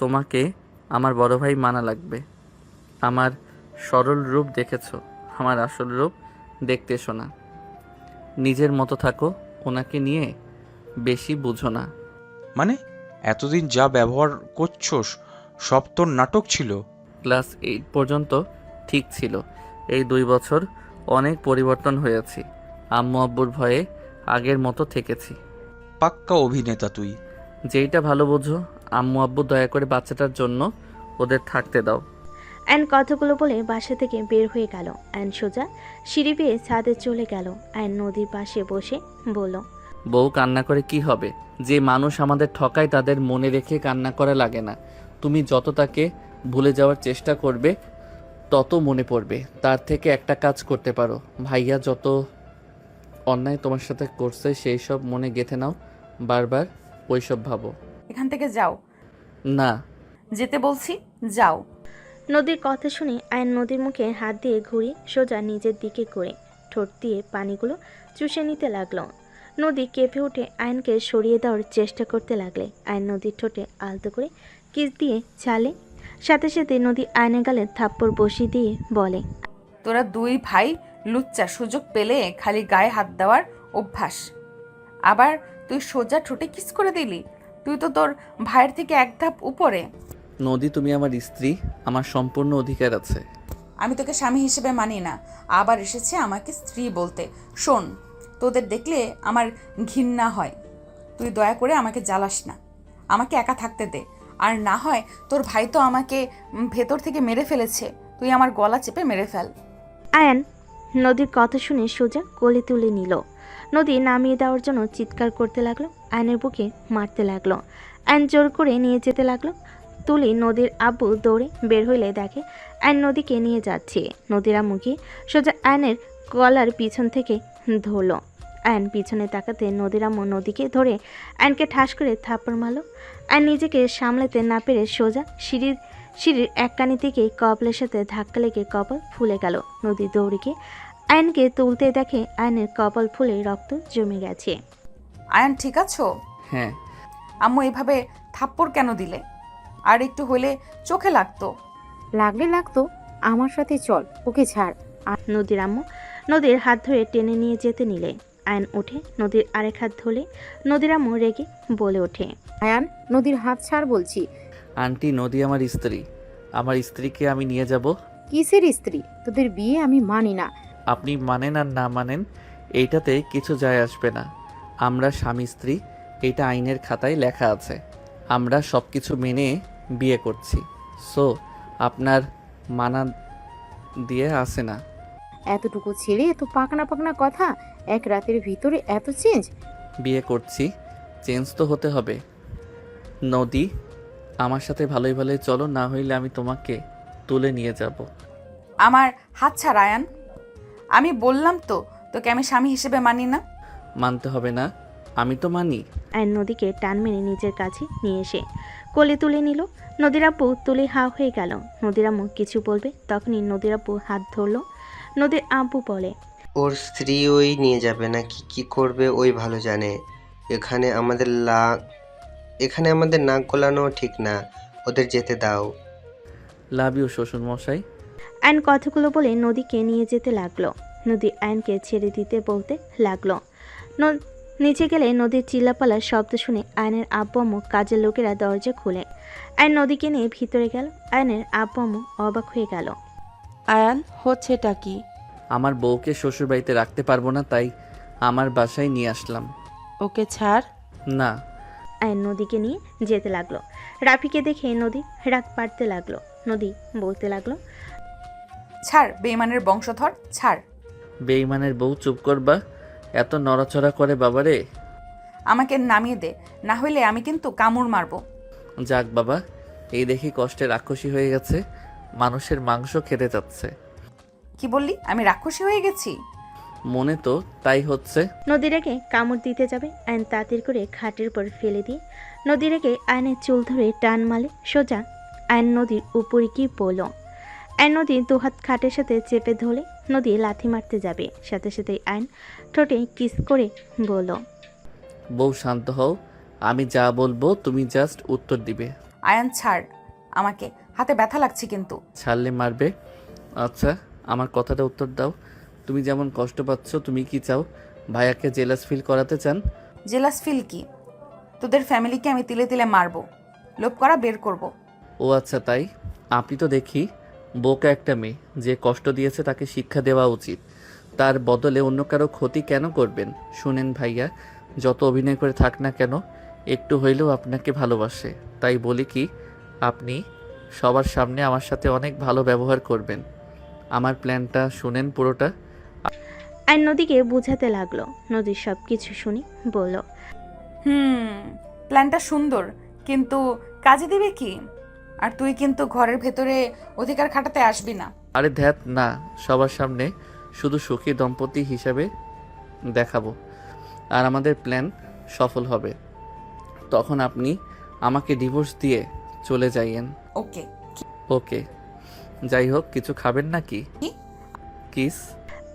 তোমাকে আমার বড় ভাই মানা লাগবে। আমার সরল রূপ দেখেছো, আমার আসল রূপ দেখতে এসো না। নিজের মতো থাকো, ওনাকে নিয়ে বেশি বুঝো না। মানে এতদিন যা ব্যবহার করছোস সব তোর নাটক ছিল? ক্লাস 8 পর্যন্ত ঠিক ছিল। এই 2 বছর অনেক পরিবর্তন হয়েছি। আম্মু আব্বুর ভয়ে আগের মতো থেকেছি। পাক্কা অভিনেতা তুই। যেইটা ভালো বোঝো। আম্মু আব্বু দয়া করে বাচ্চাটার জন্য ওদের থাকতে দাও। অ্যান কথাগুলো বলে বাসা থেকে বের হয়ে গেল। অ্যান সোজা সিঁড়ি বেয়ে ছাদে চলে গেল। অ্যান নদীর পাশে বসে বলল, বউ কান্না করে কি হবে? যে মানুষ আমাদের ঠকায় তাদের মনে রেখে কান্না করা লাগে না। তুমি যত তাকে ভুলে যাওয়ার চেষ্টা করবে তত মনে পড়বে। তার থেকে একটা কাজ করতে পারো, ভাইয়া যত অন্যায় তোমার সাথে করছে সেই সব মনে গেঁথে নাও, বারবার ওইসব ভাবো। এখান থেকে যাও। না, যেতে বলছি, যাও। নদীর কথা শুনে আয়ন নদীর মুখে হাত দিয়ে ঘুরিয়ে সোজা নিজের দিকে করে ঠোঁট দিয়ে পানিগুলো চুষে নিতে লাগলো। নদী কেঁপে উঠে আয়নকে সরিয়ে দেওয়ার চেষ্টা করতে লাগলে আয়ন নদীর ঠোঁটে আলতো করে কিস দিয়ে চালে। সাথে সাথে নদী আয়নের গালে থাপ্পড় বসিয়ে দিয়ে বলে, তোরা 2 ভাই লুচ্চা, সুযোগ পেলে খালি গায়ে হাত দেওয়ার অভ্যাস। আবার তুই সোজা ঠোঁটে কিস করে দিলি। তুই তো তোর ভাইয়ের থেকে এক ধাপ উপরে। নদী তুমি আমার স্ত্রী, আমার সম্পূর্ণ অধিকার আছে। আমি তোকে স্বামী হিসেবে মানি না, আবার এসেছে আমাকে স্ত্রী বলতে। শোন, তোদের দেখলে আমার ঘৃণা হয়। তুই দয়া করে আমাকে জ্বালাস না, আমাকে একা থাকতে দে। আর না হয় তোর ভাই তো আমাকে ভেতর থেকে মেরে ফেলেছে, তুই আমার গলা চেপে মেরে ফেল। আয়ন নদীর কথা শুনে সোজা কোলে তুলে নিল। নদী নামিয়ে দেওয়ার জন্য চিৎকার করতে লাগলো, আয়নের বুকে মারতে লাগলো। আয়ন জোর করে নিয়ে যেতে লাগলো। তুলি নদীর আব্বু দৌড়ে বের হইলে দেখে আয়ন নদীকে নিয়ে যাচ্ছে। নদীর আম্মু গিয়ে সোজা আয়নের গলার পিছন থেকে ধরলো। আয়ন পিছনে তাকাতে নদীর আম্মু নদীকে ধরে আয়নকে ঠাস করে থাপ্পড় মারল। আয়ন নিজেকে সামলাতে না পেরে সোজা সিঁড়ির এক কানি থেকে কপালের সাথে ধাক্কা লেগে কপাল ফুলে গেল। নদী দৌড়ে গিয়ে আয়নকে তুলতে দেখে আয়নের কপাল ফুলে রক্ত জমে গেছে। আয়ান ঠিক আছো? হ্যাঁ। আম্মু এভাবে থাপ্পড় কেন দিলে? আর একটু হলে চোখে লাগতো। লাগলে লাগতো, আমার সাথে চল, ওকে ছাড়। নদীর আম্মু নদীর হাত ধরে টেনে নিয়ে যেতে নিলে আয়ন ওঠে। নদীর আরেক হাত ধরে নদীর আম্মু রেগে বলে ওঠে, আয়ান, নদীর হাত ছাড় বলছি। আন্টি, নদী আমার স্ত্রী। আমার স্ত্রীকে আমি নিয়ে যাব। কিসের স্ত্রী? তোদের বিয়ে আমি মানি না। আপনি মানেন আর না মানেন এইটাতে কিছু যায় আসবে না। আমরা স্বামী স্ত্রী, এটা আইনের খাতায় লেখা আছে। আমরা সব কিছু মেনে বিয়ে করছি। সো আপনার মানা দিয়ে আসে না। এতটুকু ছেড়ে এত পাকনা পাকনা কথা, এক রাতের ভিতরে এত চেঞ্জ? বিয়ে করছি, চেঞ্জ তো হতে হবে। নদী, আমার সাথে ভালোই ভালোই চলো, না হইলে আমি তোমাকে তুলে নিয়ে যাব। আমার হাত ছাড় আয়ান। আমি বললাম তো তোকে আমি স্বামী হিসেবে মানি না। মানতে হবে না, আমি তো মানি। আয়ন নদীকে টান মেরে নিজের কাছে নিয়ে এসে কোলে তুলে নিল। নদীর আব্বু তুলে হা হয়ে গেল। নদীর আম্মু কিছু বলবে, তখনই নদীর আব্বু হাত ধরলো। নদীর আব্বু বলে, ওর স্ত্রী ওই নিয়ে যাবে নাকি কি করবে ওই ভালো জানে। এখানে আমাদের নাক গলানো ঠিক না। ওদের যেতে দাও। লাভ ইউ শ্বশুর মশাই। আয়ন কথাগুলো বলে নদীকে নিয়ে যেতে লাগলো। নদী আয়নকে ছেড়ে দিতে বলতে লাগলো। নিচে গেলে নদীর চিল্লাপালার শব্দ শুনে আয়নের আব্বু আম্মু কাজের লোকেরা দরজা খুলে আয়ন নদীকে নিয়ে ভিতরে গেল। আয়নের আব্বু আম্মু অবাক হয়ে গেল। আয়ান, হচ্ছেটা কি? আমার বউকে শ্বশুর বাড়িতে রাখতে পারবো না, তাই আমার বাসায় নিয়ে আসলাম। ওকে ছাড়। না। আয়ন নদীকে নিয়ে যেতে লাগলো। রাফিকে দেখে নদী রাগ পাড়তে লাগলো। নদী বলতে লাগলো, ছাড় বেইমানের বংশধর, ছাড়। বেইমানের বউ, চুপ করবা। এত নড়াচড়া করে বাবারে। আমাকে নামিয়ে দে, না হইলে আমি কিন্তু কামড় মারবো। যাক বাবা, এই দেখি কষ্টে রাক্ষসী হয়ে গেছে, মানুষের মাংস খেতে চাচ্ছে। কি বললি? আমি রাক্ষসী হয়ে গেছি? মনে তো তাই হচ্ছে। নদী রেখে কামড় দিতে যাবে আয়ন তাড়াতাড়ি করে খাটের উপর ফেলে দিয়ে নদী রেখে আয়নের চুল ধরে টান মালে সোজা আয়ন নদীর উপরে কি বলল। আয়ন নদী দুহাত খাটের সাথে চেপে ধরে নদী লাথি মারতে যাবে, সাথে সাথে আয়ন ঠোঁটে কিস করে বলল, বউ শান্ত হও, আমি যা বলবো তুমি জাস্ট উত্তর দিবে। আয়ান ছাড় আমাকে, হাতে ব্যথা লাগছে কিন্তু। ছাড়লে মারবে? আচ্ছা, আমার কথাটা উত্তর দাও। তুমি যেমন কষ্ট পাচ্ছ, তুমি কি চাও ভাইয়াকে জেলাস ফিল করাতে চান? জেলাস ফিল কি? তোদের ফ্যামিলিকে আমি তিলে তিলে মারবো, লোভ করা বের করব। ও আচ্ছা তাই। আপনি তো দেখি বোকা একটা মেয়ে, যে কষ্ট দিয়েছে তাকে শিক্ষা দেওয়া উচিত, তার বদলে অন্য কারো ক্ষতি কেন করবেন? শুনেন ভাইয়া, যত অভিনয় করে থাক না কেন, একটু হইলেও আপনাকে ভালোবাসে। তাই বলি কি, আপনি সবার সামনে আমার সাথে অনেক ভালো ব্যবহার করবেন। আমার প্ল্যানটা শুনেন পুরোটা। আয়ন নদীকে বুঝাতে লাগলো। নদীর সব কিছু শুনি বলল, প্ল্যানটা সুন্দর, কিন্তু কাজে দিবে কি? আর তুই কিন্তু ঘরের ভেতরে অধিকার খাটাতে আসবি না। আরে ধ্যাত না, সবার সামনে শুধু সুখী দম্পতি হিসাবে দেখাবো, আর আমাদের প্ল্যান সফল হবে। তখন আপনি আমাকে ডিভোর্স দিয়ে চলে যাইয়েন। ওকে। ওকে। যাই হোক, কিছু খাবেন নাকি? কিস।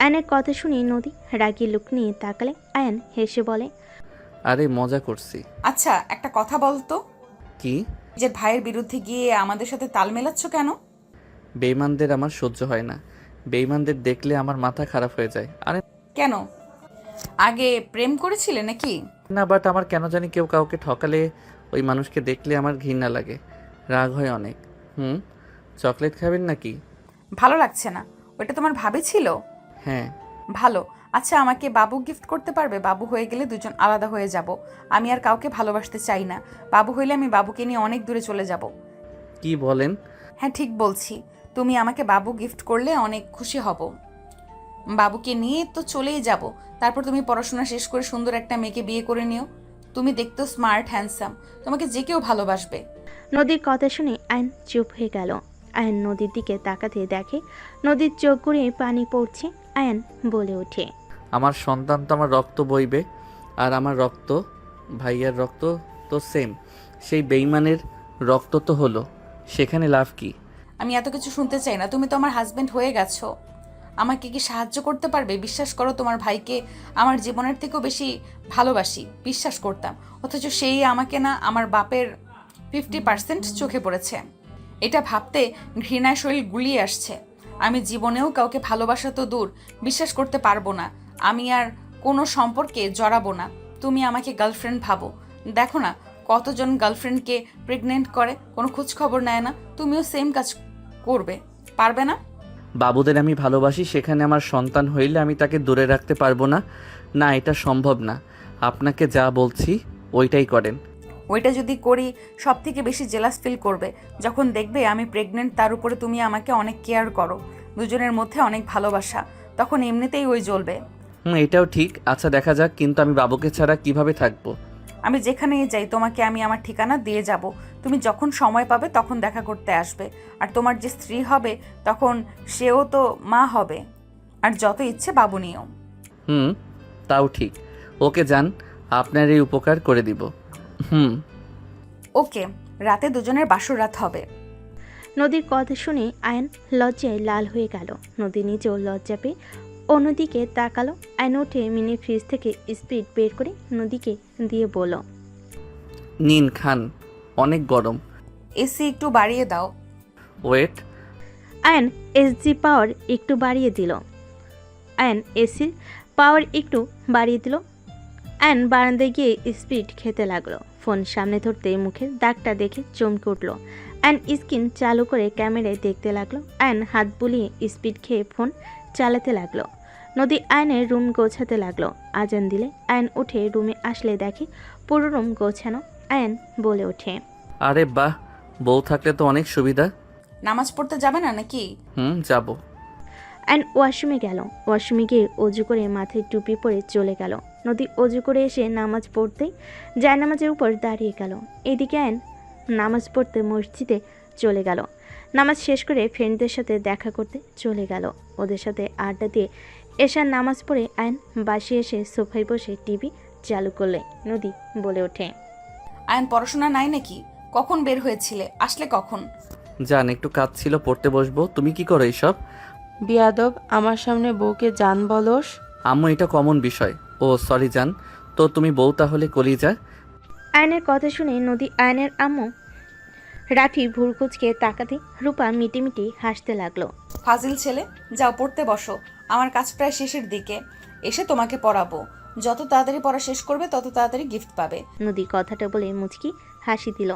আয়নের কথা শুনি নদী রাগী লুক নিয়ে তাকালে আয়ন হেসে বলে, আরে মজা করছি। আচ্ছা একটা কথা বলতো, কি? যে ভাইয়ের বিরুদ্ধে গিয়ে আমাদের সাথে তাল মেলাচ্ছ কেন? বেইমানদের আমার সহ্য হয় না, বেইমানদের দেখলে আমার মাথা খারাপ হয়ে যায়। আরে কেন, আগে প্রেম করেছিলে নাকি? না, বাট আমার কেন জানি কেউ কাউকে ঠকালে, ওই মানুষকে দেখলে আমার ঘৃণা লাগে, রাগ হয় অনেক। চকলেট খাবেন নাকি? ভালো লাগছে না। ওটা তোমার ভাবি ছিল? হ্যাঁ। ভালো। আচ্ছা আমাকে বাবু গিফট করতে পারবে? বাবু হয়ে গেলে দুজন আলাদা হয়ে যাব। আমি আর কাউকে ভালোবাসতে চাই না। বাবু হইলে আমি বাবুকে নিয়ে অনেক দূরে চলে যাব। কি বলেন? হ্যাঁ ঠিক বলছি। তুমি আমাকে বাবু গিফট করলে অনেক খুশি হব। বাবুকে নিয়ে তো চলেই যাব, তারপর তুমি পড়াশোনা শেষ করে সুন্দর একটা মেয়েকে বিয়ে করে নিও। তুমি দেখতেও স্মার্ট হ্যান্ডসাম, তোমাকে যে কেউ ভালোবাসবে। নদীর কথা শুনে আয়ন চুপ হয়ে গেল। আয়ন নদীর দিকে তাকাতে দেখে নদীর চোখ গড়িয়ে পানি পড়ছে। আয়ন বলে ওঠে, আমার সন্তান তো আমার রক্ত বইবে, আর আমার রক্ত ভাইয়ার রক্ত তো সেম, সেই বেইমানের রক্ত তো হলো, সেখানে লাভ কি? আমি এত কিছু শুনতে চাই না, তুমি তো আমার হাজবেন্ড হয়ে গেছো। আমাকে কি সাহায্য করতে পারবে? বিশ্বাস করো, তোমার ভাইকে আমার জীবনের থেকেও বেশি ভালোবাসি, বিশ্বাস করতাম, অথচ সেই আমাকে না আমার বাপের 50% চোখে পড়েছে। এটা ভাবতে ঘৃণায় শরীর গুলিয়ে আসছে। আমি জীবনেও কাউকে ভালোবাসা তো দূর, বিশ্বাস করতে পারবো না। আমি আর কোনো সম্পর্কে জড়াবো না। তুমি আমাকে গার্লফ্রেন্ড ভাবো। দেখো না কতজন গার্লফ্রেন্ডকে প্রেগনেন্ট করে, কোনো খোঁজ খবর নেয় না। তুমিও সেম কাজ করবে, পারবে না? বাবুদের আমি ভালোবাসি, সেখানে আমার সন্তান হইলে আমি তাকে দূরে রাখতে পারবো না? না, এটা সম্ভব না। আপনাকে যা বলছি ওইটাই করেন। ওইটা যদি করি সব থেকে বেশি জেলাস ফিল করবে যখন দেখবে আমি প্রেগনেন্ট, তার উপরে তুমি আমাকে অনেক কেয়ার করো, দুজনের মধ্যে অনেক ভালোবাসা, তখন এমনিতেই ওই জ্বলবে। এটাও ঠিক। আচ্ছা দেখা যাক, কিন্তু আমি বাবুকে ছাড়া কিভাবে থাকবো? আমি যেখানেই যাই তোমাকে আমি আমার ঠিকানা দিয়ে যাব। তুমি যখন সময় পাবে তখন দেখা করতে আসবে। আর তোমার যে স্ত্রী হবে তখন সেও তো মা হবে। আর যত ইচ্ছে বাবু নিও। তাও ঠিক। ওকে যান, আপনার এই উপকার করে দিব। ওকে, রাতে দুজনের বাসর রাত হবে। নদীর কথা শুনে আয়ন লজ্জায় লাল হয়ে গেল। নদী নিজেও লজ্জা পেয়ে অন্যদিকে তাকালো। আয়ন উঠে মিনি ফ্রিজ থেকে স্পিড বের করে নদীকে দিয়ে বলল, নিন খান, অনেক গরম। এসি একটু বাড়িয়ে দাও। ওয়েট। আয়ন এসজি পাওয়ার একটু বাড়িয়ে দিল। আয়ন এসির পাওয়ার একটু বাড়িয়ে দিল। আয়ন বারান্দায় গিয়ে স্পিড খেতে লাগলো। ফোন সামনে ধরতে মুখের দাগটা দেখে চমকে উঠল। আয়ন স্ক্রিন চালু করে ক্যামেরায় দেখতে লাগলো। আয়ন হাত বুলিয়ে স্পিড খেয়ে ফোন চালাতে লাগলো। নদী আয়নের রুম গোছাতে লাগলো। আজান দিলে আয়ন উঠে রুমে আসলে দেখে পুরো রুম গোছানো। আয়ন বলে ওঠে, আরে বাহ, বউ থাকলে তো অনেক সুবিধা। নামাজ পড়তে যাবে না নাকি? যাব। অ্যান্ড ওয়াশরুমে গেল। ওয়াশরুমে গিয়ে অজু করে মাথায় টুপি পরে চলে গেল। নদী অজু করে এসে নামাজ পড়তেই জায়নামাজের উপর দাঁড়িয়ে গেল। এদিকে অ্যান নামাজ পড়তে মসজিদে চলে গেল। নামাজ শেষ করে ফ্রেন্ডদের সাথে দেখা করতে চলে গেল। ওদের সাথে আড্ডা দিয়ে এশার নামাজ পড়ে অ্যান বাসে এসে সোফায় বসে টিভি চালু করলে নদী বলে ওঠে, আয়ন পড়াশোনা নাই নাকি? কখন বের হয়েছিলে? আসলে কখন? জান, একটু কাজ ছিল, পড়তে বসবো। তুমি কি করো এইসব? বিয়াদব, আমার সামনে বউকে জান বলস? আম্মু, এটা কমন বিষয়। ও সরি জান, তো তুমি বউ তাহলে কলিজা? আয়নের কথা শুনে নদী আয়নের আম্মু রাফি ভুরকুচকে তাকাতে রূপা মিটিমিটি হাসতে লাগলো। ফাজিল ছেলে, যাও পড়তে বসো। আমার কাজ প্রায় শেষের দিকে, এসে তোমাকে পড়াবো। যত তাড়াতাড়ি পড়া শেষ করবে তত তাড়াতাড়ি গিফট পাবে। নদী কথাটা বলে মুচকি হাসি দিল।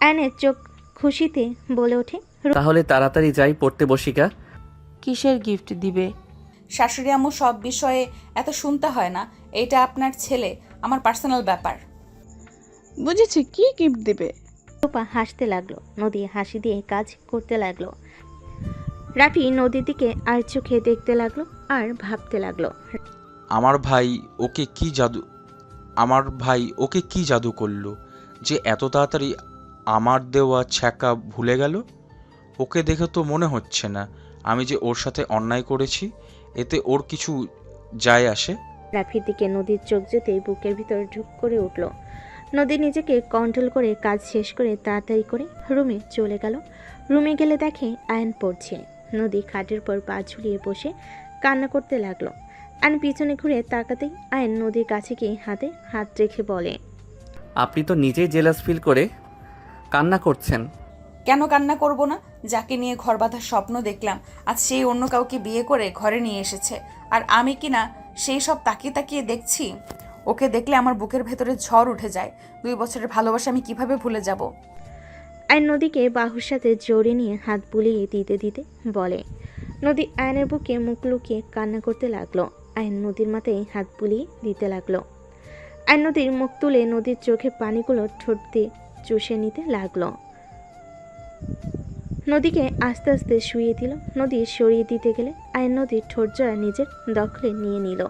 আয়নের চোখ খুশিতে বলে ওঠে, তাহলে তাড়াতাড়ি যাই, পড়তে বসিকা। কিসের গিফট দিবে? শাশুড়ি আম্মু সব বিষয়ে এত শুনতে হয় না। এটা আপনার ছেলে, আমার পার্সোনাল ব্যাপার। বুঝেছি, কি গিফট দিবে? রূপা হাসতে লাগলো। নদী হাসি দিয়ে কাজ করতে লাগলো। রাফি নদীর দিকে আর চোখে দেখতে লাগলো আর ভাবতে লাগলো, আমার ভাই ওকে কি জাদু করলো যে এত তাড়াতাড়ি আমার দেওয়া ছ্যাঁকা ভুলে গেল? ওকে দেখে তো মনে হচ্ছে না আমি যে ওর সাথে অন্যায় করেছি। এতে ওর কিছু যায় আসে? রাফির দিকে নদীর চোখ যেতেই বুকের ভিতর ঢুক করে উঠল। নদী নিজেকে কন্ট্রোল করে কাজ শেষ করে তাড়াতাড়ি করে রুমে চলে গেল। রুমে গেলে দেখে আয়ন পড়ছে। নদী খাটের পর পা ঝুলিয়ে বসে কান্না করতে লাগলো। আয়ন পিছনে ঘুরে তাকাতেই আয়ন নদীর কাছে গিয়ে হাতে হাত রেখে বলে, আপনি তো নিজেই জেলাস ফিল করে কান্না করছেন। কেন কান্না করব না? যাকে নিয়ে ঘর বাঁধার স্বপ্ন দেখলাম, আজ সেই অন্য কাউকে বিয়ে করে ঘরে নিয়ে এসেছে। আর আমি কিনা সেই সব তাকিয়ে তাকিয়ে দেখছি। ওকে দেখলে আমার বুকের ভেতরে ঝড় উঠে যায়। 2 বছরের ভালোবাসা আমি কিভাবে ভুলে যাব? আয়ন নদীকে বাহুর সাথে জড়িয়ে নিয়ে হাত বুলিয়ে দিতে দিতে বলে। নদী আয়নের বুকে মুখ লুকিয়ে কান্না করতে লাগলো। আয়ন নদীর মাথায় হাত বুলিয়ে দিতে লাগলো। আয়ন নদীর মুখ তুলে নদীর চোখে পানিগুলো ঠোঁট দিয়ে চুষে নিতে লাগলো। নদীকে আস্তে আস্তে শুইয়ে দিল। নদী সরিয়ে দিতে গেলে আয়ন নদীর ঠোঁট জোড়া নিজের দখলে নিয়ে নিল।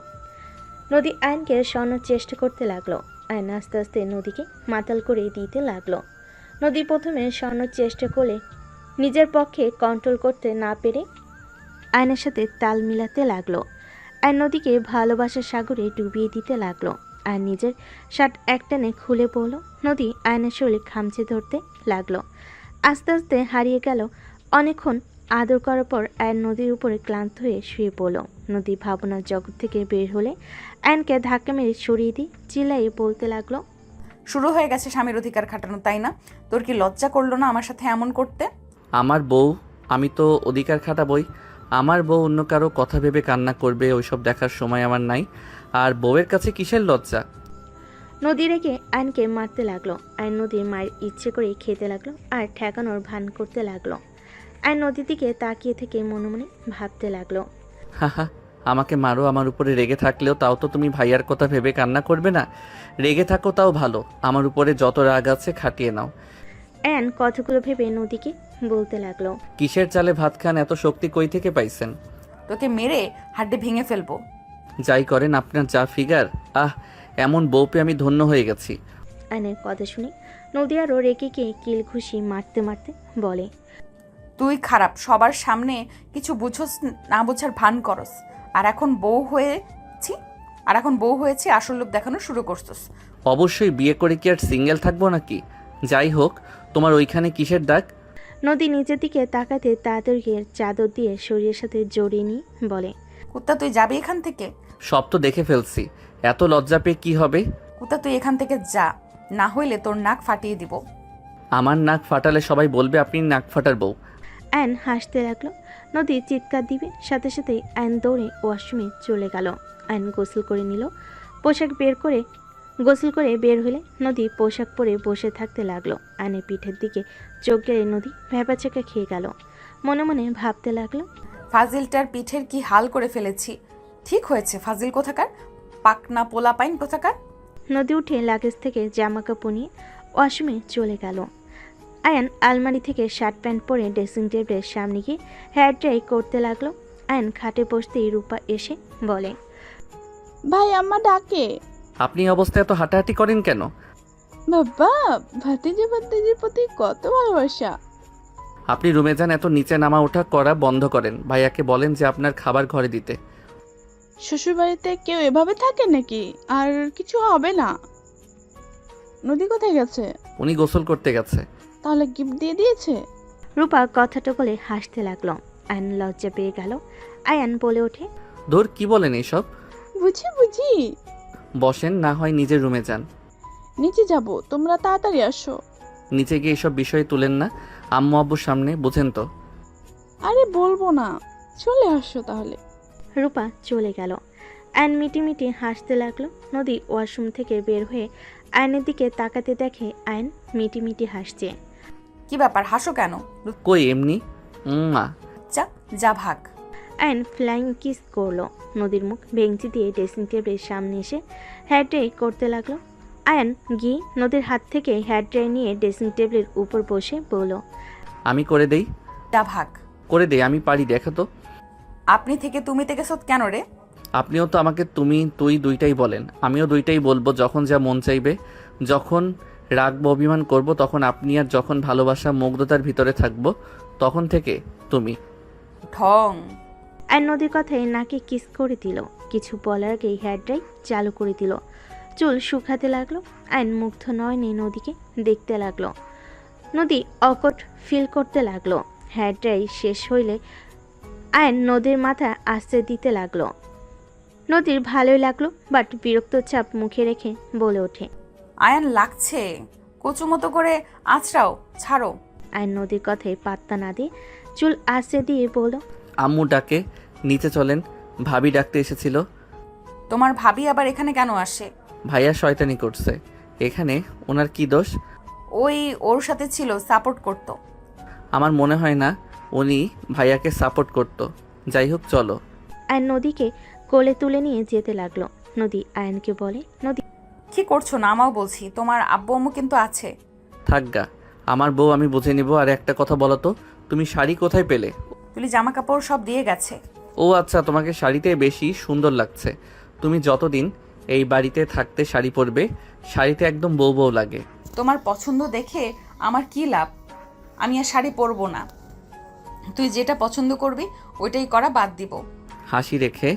নদী আয়নকে সরানোর চেষ্টা করতে লাগলো। আয়ন আস্তে আস্তে নদীকে মাতাল করে দিতে লাগলো। নদী প্রথমে সরানোর চেষ্টা করলে নিজের পক্ষে কন্ট্রোল করতে না পেরে আয়নের সাথে তাল মিলাতে লাগলো। আয়ন নদীকে ভালোবাসার সাগরে ডুবিয়ে দিতে লাগলো। আর নিজের শার্ট একটানে খুলে পড়ল। নদী আয়নের শরীর খামচে ধরতে লাগলো। আস্তে আস্তে হারিয়ে গেল। অনেকক্ষণ আদর করার পর আয়ন নদীর উপরে ক্লান্ত হয়ে শুয়ে পড়ল। নদী ভাবনার জগৎ থেকে বের হলে আয়নকে ধাক্কা মেরে সরিয়ে দিয়ে চিল্লাইয়ে বলতে লাগলো, শুরু হয়ে গেছে স্বামীর অধিকার খাটানো, তাই না? তোর কি লজ্জা করলো না আমার সাথে এমন করতে? আমার বউ, আমি তো অধিকার খাটাবই। আমার বউ অন্য কারো কথা ভেবে কান্না করবে, ওইসব দেখার সময় আমার নাই। আর বউয়ের কাছে কিসের লজ্জা? নদী রেখে আয়নকে মারতে লাগলো। আয়ন নদীর মায়ের ইচ্ছে করে খেতে লাগলো আর ঠেকানোর ভান করতে লাগলো। আয়ন নদীর দিকে তাকিয়ে থেকে মনে মনে ভাবতে লাগলো, হাহা, আমাকে মারো, আমার উপরে রেগে থাকলেও তাও তো তুমি ভাইয়ার কথা ভেবে কান্না করবে না। রেগে থাকো তাও ভালো, আমার উপরে যত রাগ আছে খাটিয়ে নাও। আয়ন কথাগুলো ভেবে নদীকে বলতে লাগলো, কিসের চালে ভাত খান, এত শক্তি কই থেকে পাইছেন? তোকে মেরে হাড্ডি ভেঙে ফেলবো। যাই করেন, আপনার যা ফিগার, এমন বউ পেয়ে আমি ধন্য হয়ে গেছি। আয়নের কথা শুনে নদী আরও রেগে গিয়ে কিল ঘুষি মারতে মারতে বলে, তুই খারাপ, সবার সামনে কিছু বুঝোস না, বোঝার ভান করস। আর এখন বউ হয়েছি আসল লোক দেখানো শুরু করছস। অবশ্যই, বিয়ে করে কি আর সিঙ্গেল থাকবো নাকি? যাই হোক, তোমার ওইখানে কিসের দাগ? নদী নিচের দিকে তাকাতে তাড়াতাড়ি চাদর দিয়ে শরীরের সাথে জড়িয়ে নিয়ে বলে, কুত্তা তুই যাবি এখান থেকে? সব তো দেখে ফেলছি, এত লজ্জা পেয়ে কি হবে? কুত্তা তুই এখান থেকে যা, না হইলে তোর নাক ফাটিয়ে দিব। আমার নাক ফাটালে সবাই বলবে আপনি নাক ফাটার বউ। আয়ন হাসতে লাগলো। নদী চিৎকার দিবে, সাথে সাথেই আয়ন দৌড়ে ওয়াশরুমে চলে গেল। আয়ন গোসল করে নিল, গোসল করে বের হলে নদী পোশাক পরে বসে থাকতে লাগলো। আয়নের পিঠের দিকে চোখ গেড়ে নদী ভ্যাপাচাকা খেয়ে গেল। মনে মনে ভাবতে লাগলো, ফাজিলটার পিঠের কি হাল করে ফেলেছি। ঠিক হয়েছে, ফাজিল কোথাকার, পাকনা পোলা পাইন কোথাকার। নদী উঠে লাগেজ থেকে জামা কাপড় নিয়ে ওয়াশরুমে চলে গেল। আয়ান আলমারি থেকে শার্ট প্যান্ট পরে ড্রেসিং টেবিলের সামনে গিয়ে হেয়ার ড্রাই করতে লাগলো। আয়ান খাটে বসতেই রূপা এসে বলে, ভাই আম্মা ডাকে। আপনি এই অবস্থায় এত হাঁটাহাঁটি করেন কেন? বাবা, ভাতিজির প্রতি কত ভালোবাসা। আপনি রুমে যান, এত নিচে নামা ওঠা করা বন্ধ করেন। ভাইয়াকে বলেন যে আপনার খাবার ঘরে দিতে। শ্বশুর বাড়িতে কেউ এভাবে থাকে নাকি? আর কিছু হবে না। নদী কোথায় গেছে? উনি গোসল করতে গেছে। তাহলে গিফট দিয়ে দিয়েছে? রূপা কথাটা বলে হাসতে লাগলো। আয়ান লজ্জা পেয়ে গেল। আয়ান বলে ওঠে, ধুর, কি বলেন এইসব? বুঝি। বসেন, না হয় নিজের রুমে যান। নিচে যাব, তোমরা তাড়াতাড়ি আসো। নিচে গিয়ে এসব বিষয় তুলেন না আম্মু আব্বুর সামনে, বুঝেন তো? আরে বলবো না, চলে আসো তাহলে। রূপা চলে গেল। আয়ন মিটি হাসতে লাগলো। নদী ওয়াশরুম থেকে বের হয়ে আয়নের দিকে তাকাতে দেখে আয়ন মিটি হাসছে। কি ব্যাপার, হাসো কেন? কই এমনি। মা যা ভাগ। আয়ন ফ্লাইং কিস করলো। নদীর মুখ ভেঙচি দিয়ে ড্রেসিং টেবিলের সামনে এসে হেয়ার ড্রাই করতে লাগলো। আয়ন গিয়ে নদীর হাত থেকে হেয়ার ড্রাই নিয়ে ড্রেসিং টেবিলের উপর বসে বলল, আমি করে দেই। যা ভাগ। করে দেই, আমি পারি, দেখো তো। আপনি থেকে তুমি থেকে সত কেন রে? আপনিও তো আমাকে তুমি তুই দুইটাই বলেন, আমিও দুইটাই বলবো। যখন যা মন চাইবে, যখন রাগবো অভিমান করব তখন আপনি, আর যখন ভালোবাসা মুগ্ধতার ভিতরে থাকবো তখন থেকে তুমি। ঢং। আয়ন নদীর কথায় নাকে কিস করে দিল। কিছু বলার আগেই হেয়ার ড্রাই চালু করে দিল। চুল শুকাতে লাগলো। আয়ন মুগ্ধ নয়নে নদীকে দেখতে লাগলো। নদী অকট ফিল করতে লাগলো। হেয়ার ড্রাই শেষ হইলে আয়ন নদীর মাথা আস্তে দিতে লাগলো। নদীর ভালোই লাগলো, বাট বিরক্ত চাপ মুখে রেখে বলে ওঠে, আয়ান লাগছে, কচু মতো করে আছড়াও, ছাড়ো। আয়ন নদীর কথায় পাত্তা না দিয়ে চুল আস্তে দিয়ে বলল, আম্মু ডাকে, নিচে চলেন, ভাবি ডাকতে এসেছিল। তোমার ভাবি আবার এখানে কেন আসে? ভাইয়া শয়তানি করছে। এখানে ওনার কি দোষ? ওই ওর সাথে ছিল, সাপোর্ট করতো। আমার মনে হয় না উনি ভাইয়াকে সাপোর্ট করত। যাই হোক, চলো। আয়ন নদীকে কোলে তুলে নিয়ে যেতে লাগলো। নদী আয়নকে বলে, নদী কি করছো? নামাও বলছি, তোমার আব্বু আম্মু কিন্তু আছে। থাকগা, আমার বউ আমি বুঝে নিব। আর একটা কথা বলো তো, তুমি শাড়ি কোথায় পেলে? তুলি জামা কাপড় সব দিয়ে গেছে। ও আচ্ছা, তোমাকে শাড়িতে বেশি সুন্দর লাগছে। তুমি যতদিন এই বাড়িতে থাকতে শাড়ি পরবে, শাড়িতে একদম বউ বউ লাগে। তোমার পছন্দ দেখে আমার কি লাভ? আমি আর শাড়ি পরবো না। তুই যেটা পছন্দ করবি ওইটাই করা বাদ দিব। হাসি রেখে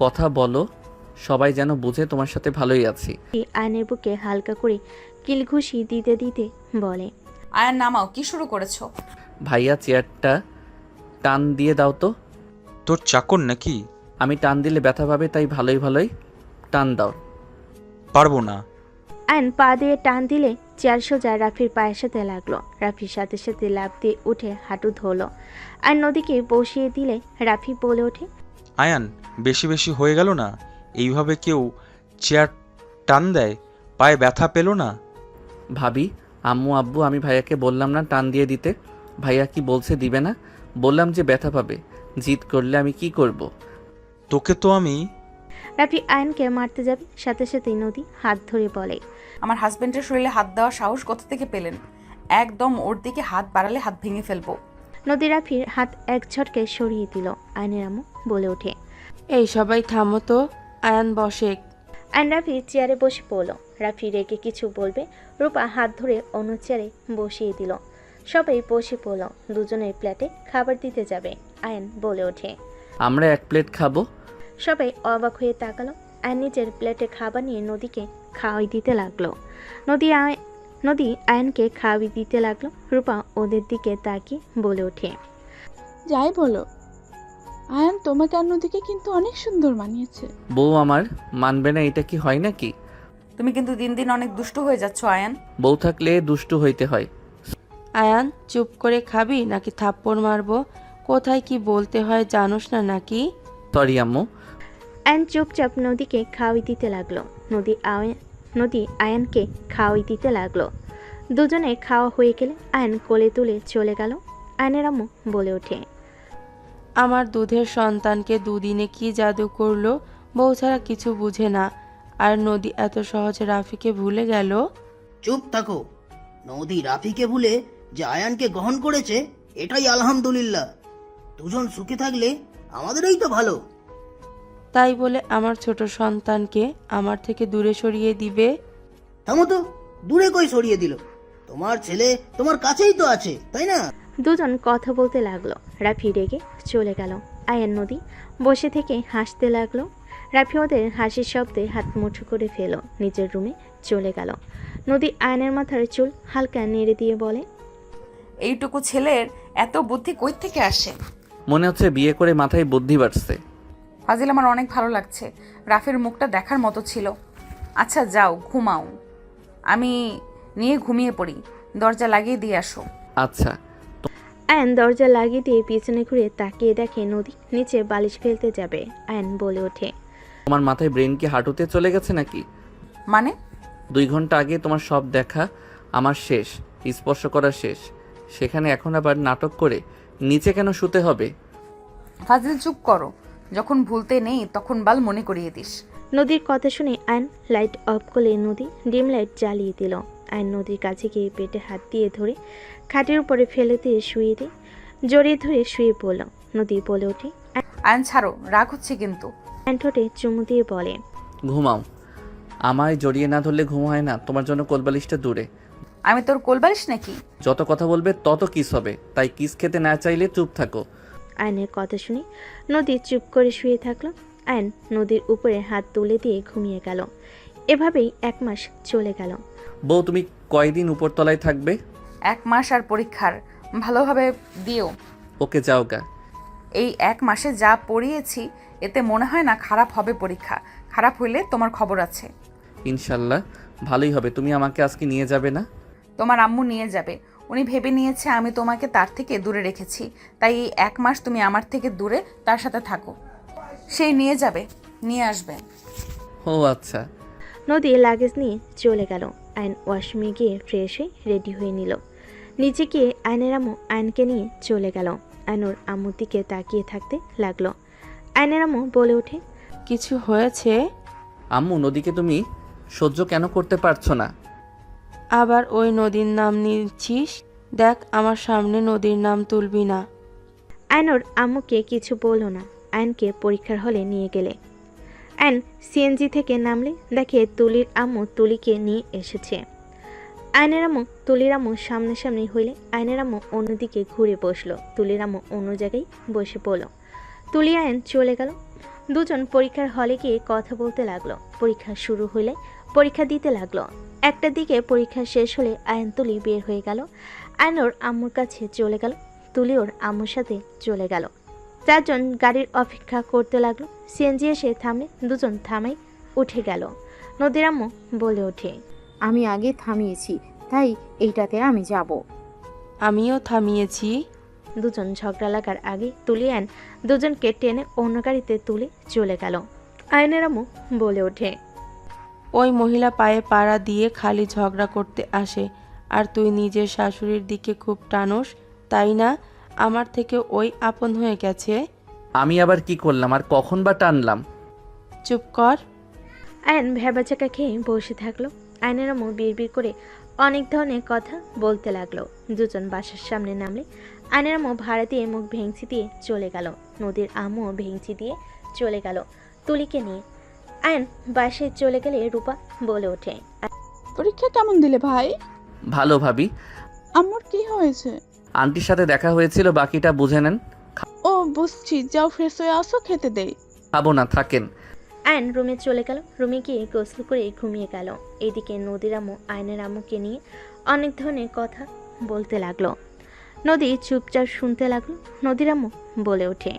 কথা বলো, সবাই যেন বুঝে তোমার সাথে ভালোই আছি। আয়নের বুকে হালকা করে কিলঘুষি দিতে দিতে বলে, আয়ান নামাও, কি শুরু করেছো? ভাইয়া চেয়ারটা টান দিয়ে দাও তো। তোর চাকর নাকি? আমি টান দিলে ব্যথা পাবে, তাই ভালোই টান দাও। পারবো না। আয়ন পা দিয়ে টান দিলে চেয়ার সোজা রাফির পায়ের সাথে লাগলো। রাফির সাথে সাথে লাফ দিয়ে উঠে হাঁটু ধরলো। আর নদীকে বসিয়ে দিলে রাফি বলে ওঠে, আয়ান, বেশি হয়ে গেল না? এইভাবে কেউ চেয়ার টান দেয়? পায়ে ব্যথা পেল না? ভাবি, আম্মু আব্বু, আমি ভাইয়াকে বললাম না টান দিয়ে দিতে? ভাইয়া কি বলছে দিবে না? বললাম যে ব্যথা পাবে। জিদ করলে আমি কি করব? তোকে তো আমি। রাফি আয়নকে মারতে যাবে, সাথে সাথেই নদী হাত ধরে বলে, আমার হাজবেন্ডের শরীরে হাত দেওয়ার সাহস কোথা থেকে পেলেন? একদম ওর দিকে হাত বাড়ালে হাত ভেঙে ফেলবো। নদী রাফির হাত এক ঝটকে সরিয়ে দিল। আয়নের আম্মু বলে ওঠে, এই সবাই থামো তো, আয়ান বসে। আয়ন রাফি চেয়ারে বসে পড়ল। রাফি রেগে কিছু বলবে, রূপা হাত ধরে অন্য চেয়ারে বসিয়ে দিল। সবাই বসে পড়ল। দুজনের প্লেটে খাবার দিতে যাবে। আয়ন বলে ওঠে, আমরা এক প্লেট খাবো। সবাই অবাক হয়ে তাকালো। আয়ন নিজের প্লেটে খাবার নিয়ে নদীকে খাওয়াই দিতে লাগলো। নদী আয়নকে খাওয়াই দিতে লাগলো। রূপা ওদের দিকে তাকিয়ে বলে ওঠে, যাই বলো, আয়ান তোমাকে আর নদীকে কিন্তু অনেক সুন্দর মানিয়েছে। বউ আমার মানবে না, এটা কি হয় নাকি? তুমি কিন্তু দিন দিন অনেক দুষ্টু হয়ে যাচ্ছ আয়ান। বউ থাকলে দুষ্টু হইতে হয়। আয়ান চুপ করে খাবি নাকি থাপ্পড় মারবো? কোথায় কি বলতে হয় জানোস না নাকি? সরি আম্মু। আয়ান চুপচাপ নদীকে খাওয়াই দিতে লাগলো। নদী আয়ানকে খাওয়াই দিতে লাগলো। দুজনে খাওয়া হয়ে গেলে আয়ান কোলে তুলে চলে গেল। আয়নের আম্মু বলে ওঠে, আমার দুধের সন্তানকে দুদিনে কি জাদু করলো, বউ ছাড়া কিছু বুঝে না। আর নদী এত সহজে রাফিকে ভুলে গেল। চুপ থাকো। নদী রাফিকে ভুলে যে আয়ানকে গ্রহণ করেছে, এটাই আলহামদুলিল্লাহ। দুজন সুখে থাকলে আমাদেরই তো ভালো। তাই বলে আমার ছোট সন্তানকে আমার থেকে দূরে সরিয়ে দিবে? থামো তো, দূরে কই সরিয়ে দিল? তোমার ছেলে তোমার কাছেই তো আছে, তাই না? দুজন কথা বলতে লাগলো। রাফি রেগে চলে গেল। আয়ান নদী বসে থেকে হাসতে লাগলো। রাফি ওদের হাসির শব্দে হাত মুঠো করে ফেল, নিজের রুমে চলে গেল। নদী আয়নের মাথার চুল হালকা নেড়ে দিয়ে বলে, এইটুকু ছেলের এত বুদ্ধি কই থেকে আসে? মনে হচ্ছে বিয়ে করে মাথায় বুদ্ধি বাড়ছে। ফাজিল, আমার অনেক ভালো লাগছে। রাফির মুখটা দেখার মতো ছিল। আচ্ছা যাও ঘুমাও, আমি নিয়ে ঘুমিয়ে পড়ি। দরজা লাগিয়ে দিয়ে আসো। আচ্ছা। আয়ন দরজা লাগিয়ে দিয়ে পিছনে ঘুরে তাকিয়ে দেখে নদী নিচে বালিশ ফেলতে যাবে। আয়ন বলে ওঠে, তোমার মাথায় ব্রেন কি হাঁটুতে চলে গেছে নাকি? মানে? 2 ঘন্টা আগে তোমার সব দেখা আমার শেষ, স্পর্শ করা শেষ, সেখানে এখন আবার নাটক করে নিচে কেন শুতে হবে? ফাজিল চুপ করো, যখন ভুলতে নেই তখন বাল মনে করিয়ে দিস। নদীর কথা শুনে আয়ন লাইট অফ করে নদী ডিম লাইট জ্বালিয়ে দিল। আয়ন নদীর কাছে গিয়ে পেটে হাত দিয়ে ধরে খাটের উপরে ফেলে দিয়ে শুয়ে দিয়ে জড়িয়ে ধরে শুয়ে পড়ল। নদী বলে ওঠে, আয়ন ছাড়ো, রাগ হচ্ছে কিন্তু। আয়ন ঠোঁটে চুমু দিয়ে বলে, ঘুমাও। আমায় জড়িয়ে না ধরলে ঘুম হয় না, তোমার জন্য কোলবালিশটা দূরে। আমি তোর কোলবালিশ নাকি? যত কথা বলবে তত কিস হবে, তাই কিস খেতে না চাইলে চুপ থাকো। আয়নের কথা শুনে নদী চুপ করে শুয়ে থাকলো। আয়ন নদীর উপরে হাত তুলে দিয়ে ঘুমিয়ে গেল। এভাবেই 1 মাস চলে গেল। বউ তুমি কয়দিন উপরতলায় থাকবে? 1 মাস আর পরীক্ষার ভালোভাবে দিও। ওকে যাও গা। এই 1 মাসে যা পড়িয়েছি এতে মনে হয় না খারাপ হবে পরীক্ষা। খারাপ হইলে তোমার খবর আছে। ইনশাল্লাহ ভালোই হবে। তুমি আমাকে আজকে নিয়ে যাবে না? তোমার আম্মু নিয়ে যাবে। উনি ভেবে নিয়েছে আমি তোমাকে তার থেকে দূরে রেখেছি, তাই এই 1 মাস তুমি আমার থেকে দূরে তার সাথে থাকো। সেই নিয়ে যাবে, নিয়ে আসবে। ও আচ্ছা। নদী লাগেজ নিয়ে চলে গেল। আয়ন ওয়াশরুমে গিয়ে ফ্রেশ হয়ে রেডি হয়ে নিল। নিচে গিয়ে আয়নের আম্মু আয়নকে নিয়ে চলে গেল। আয়নুর আম্মুর দিকে তাকিয়ে থাকতে লাগলো। আয়নের আম্মু বলে ওঠে, কিছু হয়েছে? আম্মু, নদীকে তুমি সহ্য কেন করতে পারছো না? আবার ওই নদীর নাম নিচ্ছিস? দেখ আমার সামনে নদীর নাম তুলবি না। আয়নুর আম্মুকে কিছু বলল না। আয়নকে পরীক্ষার হলে নিয়ে গেলে আয়ন সিএনজি থেকে নামলে দেখে তুলির আম্মু তুলিকে নিয়ে এসেছে। আয়নের আম্মু তুলির আম্মু সামনাসামনি হইলে আয়নের আম্মু অন্যদিকে ঘুরে বসলো। তুলির আম্মু অন্য জায়গায় বসে পড়ল। তুলি আয়ন চলে গেল। দুজন পরীক্ষার হলে গিয়ে কথা বলতে লাগলো। পরীক্ষা শুরু হলে পরীক্ষা দিতে লাগলো। 1টার দিকে পরীক্ষা শেষ হলে আয়ন তুলি বের হয়ে গেল। আয়নোর আম্মুর কাছে চলে গেল। তুলি ওর আম্মুর সাথে চলে গেল। 4 জন গাড়ির অপেক্ষা করতে লাগলো। সিএনজি এসে থামলে দুজন থামাই উঠে গেল। নদীর আম্মু বলে ওঠে, আমি আগে থামিয়েছি, তাই এইটাতে আমি যাব। আমিও থামিয়েছি। দুজন ঝগড়া লাগার আগে তুলি আয়ন দুজনকে টেনে অন্য গাড়িতে তুলে চলে গেল। আয়নের আম্মু বলে ওঠে, ওই মহিলা পায়ে পাড়া দিয়ে খালি ঝগড়া করতে আসে, আর তুই নিজের শাশুড়ির দিকে খুব টানোস, তাই না? আমার থেকে ওই আপন হয়ে গেছে। আমি আবার কি করলাম আর কখন বা টানলাম? চুপ কর। আয়ন ভেবাচাকা খেয়ে বসে থাকলো। আয়নের আম্মু বিড়বিড় করে অনেক ধরনের কথা বলতে লাগলো। দুজন বাসার সামনে নামলে আয়নের আম্মু ভাড়া দিয়ে মুখ ভেঙচি দিয়ে চলে গেল। নদীর আম্মু ভেঙচি দিয়ে চলে গেল তুলিকে নিয়ে। আয়ন বাসায় চলে গেলে রূপা বলে ওঠে, পরীক্ষা কেমন দিলে ভাই? ভালো ভাবি। আম্মুর কি হয়েছে? আন্টির সাথে দেখা হয়েছিল, বাকিটা বুঝে নেন। ও বুঝছি, যাও ফ্রেশ হয়ে আসো, খেতে দেই। খাবো না, থাকেন। আয়ন রুমে চলে গেল। রুমে গিয়ে গোসল করে ঘুমিয়ে গেল। এদিকে নদীর আম্মু আয়নের আম্মুকে নিয়ে অনেক ধরনের কথা বলতে লাগলো। নদী চুপচাপ শুনতে লাগলো। নদীর আম্মু বলে ওঠে,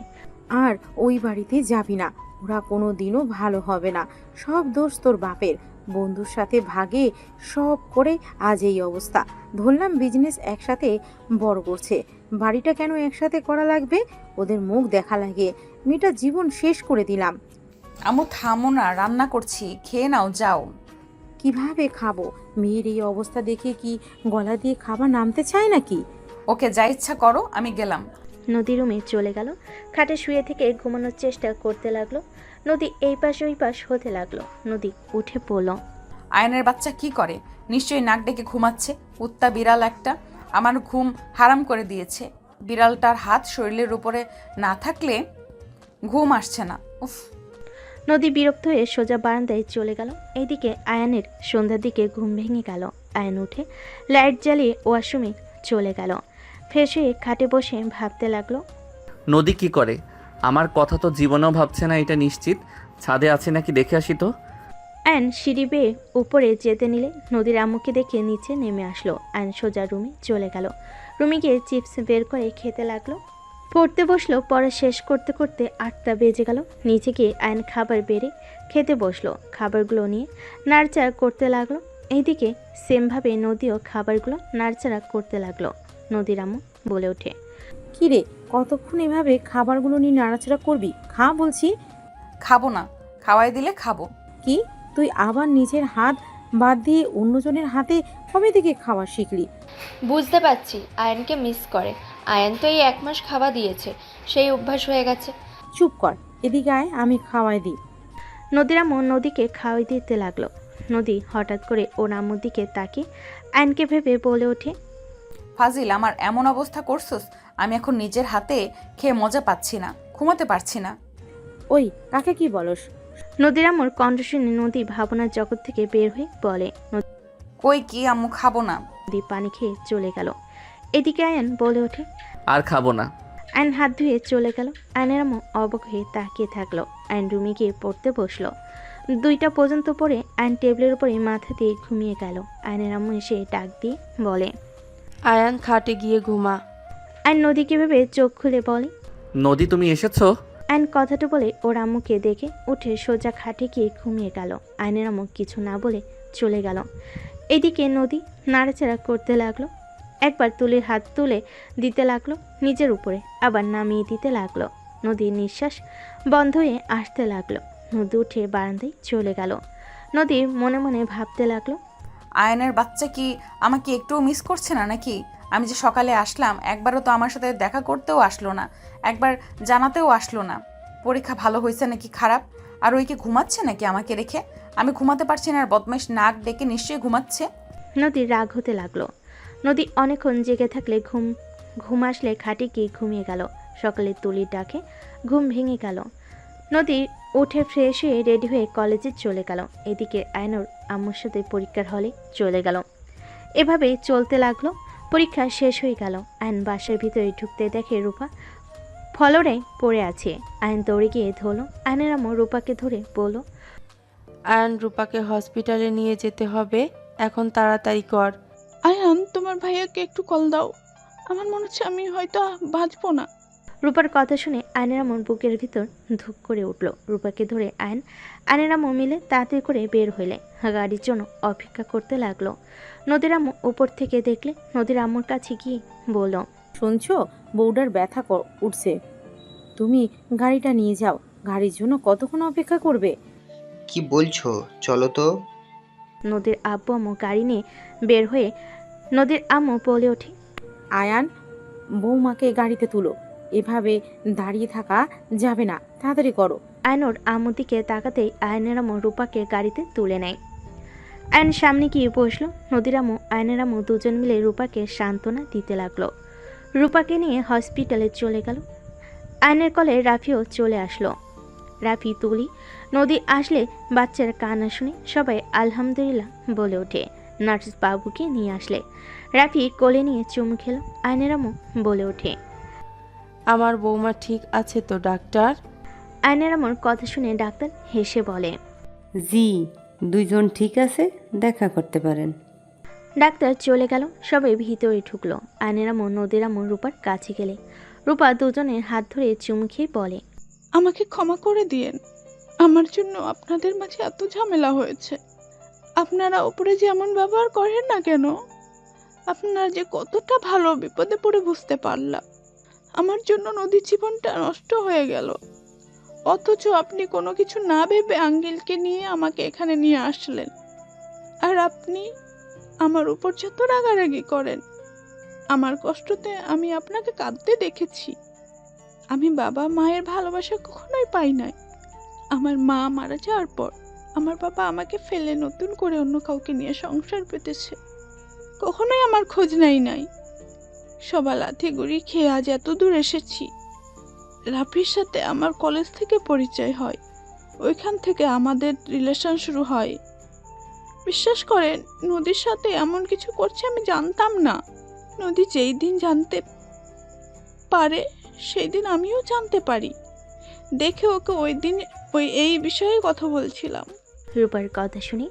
আর ওই বাড়িতে যাবি না, ওরা কোনো দিনও ভালো হবে না, সব দোষ তোর বাপের। বন্ধুর সাথে ভাগে সব করে আজ এই অবস্থা। ধরলাম বিজনেস একসাথে বড় করছে, বাড়িটা কেন একসাথে করা লাগবে? ওদের মুখ দেখা লাগে মেয়েটা জীবন শেষ করে দিলাম। আম্মু থামো না, রান্না করছি, খেয়ে নাও, যাও। কিভাবে খাবো? মেয়ের এই অবস্থা দেখে কি গলা দিয়ে খাবার নামতে চায় নাকি? ওকে, যা ইচ্ছা করো, আমি গেলাম। নদী রুমে চলে গেল। খাটে শুয়ে থেকে ঘুমানোর চেষ্টা করতে লাগলো। নদী এই পাশ ওই পাশ হতে লাগলো। নদী উঠে পড়ল। আয়নের বাচ্চা কি করে? নিশ্চয়ই নাক ডেকে ঘুমাচ্ছে। কুত্তা বিড়াল একটা আমার ঘুম হারাম করে দিয়েছে। বিড়ালটার হাত শরীরের উপরে না থাকলে ঘুম আসছে না। উফ। নদী বিরক্ত হয়ে সোজা বারান্দায় চলে গেল। এইদিকে আয়ানের সন্ধ্যার দিকে ঘুম ভেঙে গেল। আয়ান উঠে লাইট জ্বালিয়ে ওয়াশরুমে চলে গেল। ফ্রেশ হয়ে খাটে বসে ভাবতে লাগলো। নদী কি করে? আমার কথা তো জীবনেও ভাবছে না, এটা নিশ্চিত। ছাদে আছে নাকি দেখে আসি তো। আয়ন সিঁড়ি বেয়ে উপরে যেতে নিলে নদীর আম্মুকে দেখে নিচে নেমে আসলো। আয়ন সোজা রুমে চলে গেল। রুমে গিয়ে চিপস বের করে খেতে লাগলো। পড়তে বসলো। পড়া শেষ করতে করতে 8টা বেজে গেল। নিচে গিয়ে আয়ন খাবার বেড়ে খেতে বসলো। খাবারগুলো নিয়ে নাড়চাড়া করতে লাগলো। এইদিকে সেমভাবে নদীও খাবারগুলো নাড়চাড়া করতে লাগলো। নদীর আম্মু বলে ওঠে, কিরে, কতক্ষণ এভাবে খাবারগুলো নিয়ে নাড়াচাড়া করবি? খা বলছি। খাবো না, খাওয়াই দিলে খাবো। কি, তুই আবার নিজের হাত বাদ দিয়ে অন্যজনের হাতে কবে থেকে খাওয়া শিখলি? বুঝতে পারছি আয়নকে মিস করে। আয়ন তো এই 1 মাস খাওয়া দিয়েছে, সেই অভ্যাস হয়ে গেছে। চুপ কর, এদিকে আয়, আমি খাওয়াই দিই। নদীর আম্মু নদীকে খাওয়াই দিতে লাগলো। নদী হঠাৎ করে ওর আম্মুর দিকে তাকিয়ে আয়নকে ভেবে বলে ওঠে, ফাজিল, আমার এমন অবস্থা করছস, আমি এখন নিজের হাতে খেয়ে মজা পাচ্ছি না, ঘুমাতে পারছি না। ওই, কাকে কি বলস? নদীর আম্মুর কণ্ঠ শুনে নদী ভাবনার জগৎ থেকে বের হয়ে বলে। কই কি আম্মু, খাবো না। নদী পানি খেয়ে চলে গেল। এদিকে আয়ন বলে ওঠে, আর খাবো না। আয়ন হাত ধুয়ে চলে গেল। আয়নের আম্মু অবাক হয়ে তাকিয়ে থাকলো। আয়ন রুমে গিয়ে পড়তে বসলো। 2টা পর্যন্ত পড়ে আয়ন টেবিলের উপরে মাথা দিয়ে ঘুমিয়ে গেল। আয়নের আম্মু এসে ডাক দিয়ে বলে, আয়ান খাটে গিয়ে ঘুমা। আয়ন নদীকে ভেবে চোখ খুলে বলে, নদী তুমি এসেছো? আয়ন কথাটা বলে ওর আম্মুকে দেখে উঠে সোজা খাটে গিয়ে ঘুমিয়ে গেল। আয়নের আম্মু কিছু না বলে চলে গেল। এদিকে নদী নাড়াচাড়া করতে লাগলো। একবার তুলির হাত তুলে দিতে লাগলো নিজের উপরে, আবার নামিয়ে দিতে লাগলো। নদীর নিঃশ্বাস বন্ধ হয়ে আসতে লাগলো। নদী উঠে বারান্দায় চলে গেল। নদী মনে মনে ভাবতে লাগলো, আয়নের বাচ্চা কি আমাকে একটুও মিস করছে না নাকি? আমি যে সকালে আসলাম, একবারও তো আমার সাথে দেখা করতেও আসলো না, একবার জানাতেও আসলো না পরীক্ষা ভালো হয়েছে নাকি খারাপ। আর ওই কি ঘুমাচ্ছে নাকি আমাকে রেখে? আমি ঘুমাতে পারছি না, আর বদমাইশ নাক ডেকে নিশ্চয়ই ঘুমাচ্ছে। নদীর রাগ হতে লাগলো। নদী অনেকক্ষণ জেগে থাকলে ঘুম আসলে খাটে গিয়ে ঘুমিয়ে গেল। সকালে তুলির ডাকে ঘুম ভেঙে গেল। নদী উঠে ফ্রেশ হয়ে রেডি হয়ে কলেজে চলে গেল। এদিকে আয়নুর আম্মুর সাথে পরীক্ষার হলে চলে গেল। এভাবেই চলতে লাগলো। পরীক্ষা শেষ হয়ে গেল। আয়ন বাসার ভিতরে ঢুকতে দেখে রূপা ফ্লোরে পড়ে আছে। আয়ন দৌড়ে গিয়ে ধরলো। আয়নের আম্মু রূপাকে ধরে বলল, আয়ান রূপাকে হসপিটালে নিয়ে যেতে হবে, এখন তাড়াতাড়ি কর। আয়ান, তোমার ভাইয়াকে একটু কল দাও। আমার মনে হচ্ছে আমি হয়তো বাঁচবো না। রূপার কথা শুনে আয়নের আম্মুর বুকের ভিতর ধুক করে উঠল। রূপাকে ধরে আয়নের আম্মু মিলে তাড়াতাড়ি করে বের হইলে গাড়ির জন্য অপেক্ষা করতে লাগলো। নদীর আম্মু উপর থেকে দেখলে নদীর আম্মুর কাছে গিয়ে বলল, শুনছো, বউডার ব্যথা উঠছে, তুমি গাড়িটা নিয়ে যাও। গাড়ির জন্য কতক্ষণ অপেক্ষা করবে? কি বলছো, চলো তো। নদীর আব্বু আম্মু গাড়ি নিয়ে বের হয়ে নদীর আম্মু বলে ওঠে, আয়ান, বৌমাকে গাড়িতে তুলো, এভাবে দাঁড়িয়ে থাকা যাবে না, তাড়াতাড়ি করো। আয়নোর আম্মুর দিকে তাকাতেই আয়নের আম্মু রূপাকে গাড়িতে তুলে নেয়। আয়ন সামনে গিয়ে বসলো। নদীর আম্মু আয়নের আম্মু দুজন মিলে রূপাকে সান্ত্বনা দিতে লাগলো। রূপাকে নিয়ে হসপিটালে চলে গেল। আয়নের কলে রাফিও চলে আসলো। রাফি, তুলি, নদী আসলে বাচ্চার কান্না শুনে সবাই আলহামদুলিল্লাহ বলে ওঠে। নার্স বাবুকে নিয়ে আসলে রাফি কোলে নিয়ে চুমু খেলো। আয়নের আম্মু বলে ওঠে, আমার বৌমা ঠিক আছে তো ডাক্তার? আয়নের আম্মুর কথা শুনে ডাক্তার হেসে বলে, জি, দুইজন ঠিক আছে, দেখা করতে পারেন। ডাক্তার চলে গেল। সবাই ভিতরে ঢুকলো। আয়নের আম্মু নদীর আম্মু রূপার কাছে গেলে রূপা দুজনের হাত ধরে চুমু খেয়ে বলে, আমাকে ক্ষমা করে দিয়েন, আমার জন্য আপনাদের মাঝে এত ঝামেলা হয়েছে। আপনারা উপরে যেমন ব্যবহার করেন না কেন, আপনারা যে কতটা ভালো, বিপদে পড়ে বুঝতে পারলাম। আমার জন্য নদীর জীবনটা নষ্ট হয়ে গেল, অথচ আপনি কোনো কিছু না ভেবে আঙ্কেলকে নিয়ে আমাকে এখানে নিয়ে আসলেন। আর আপনি আমার উপর যত রাগারাগি করেন, আমার কষ্টতে আমি আপনাকে কাঁদতে দেখেছি। আমি বাবা মায়ের ভালোবাসা কখনোই পাই নাই। আমার মা মারা যাওয়ার পর আমার বাবা আমাকে ফেলে নতুন করে অন্য কাউকে নিয়ে সংসার পেতেছে, কখনোই আমার খোঁজ নাই। সবার লাথি গুড়ি খেয়ে আজ এত দূর এসেছি। রাফির সাথে আমার কলেজ থেকে পরিচয় হয়, ওইখান থেকে আমাদের রিলেশন শুরু হয়। বিশ্বাস করেন, নদীর সাথে এমন কিছু করছে আমি জানতাম না। নদী যেই দিন জানতে পারে সেই দিন আমিও জানতে পারি। দেখে ওকে এই বিষয়ে কথা বলছিলাম। রূপার কথা শুনে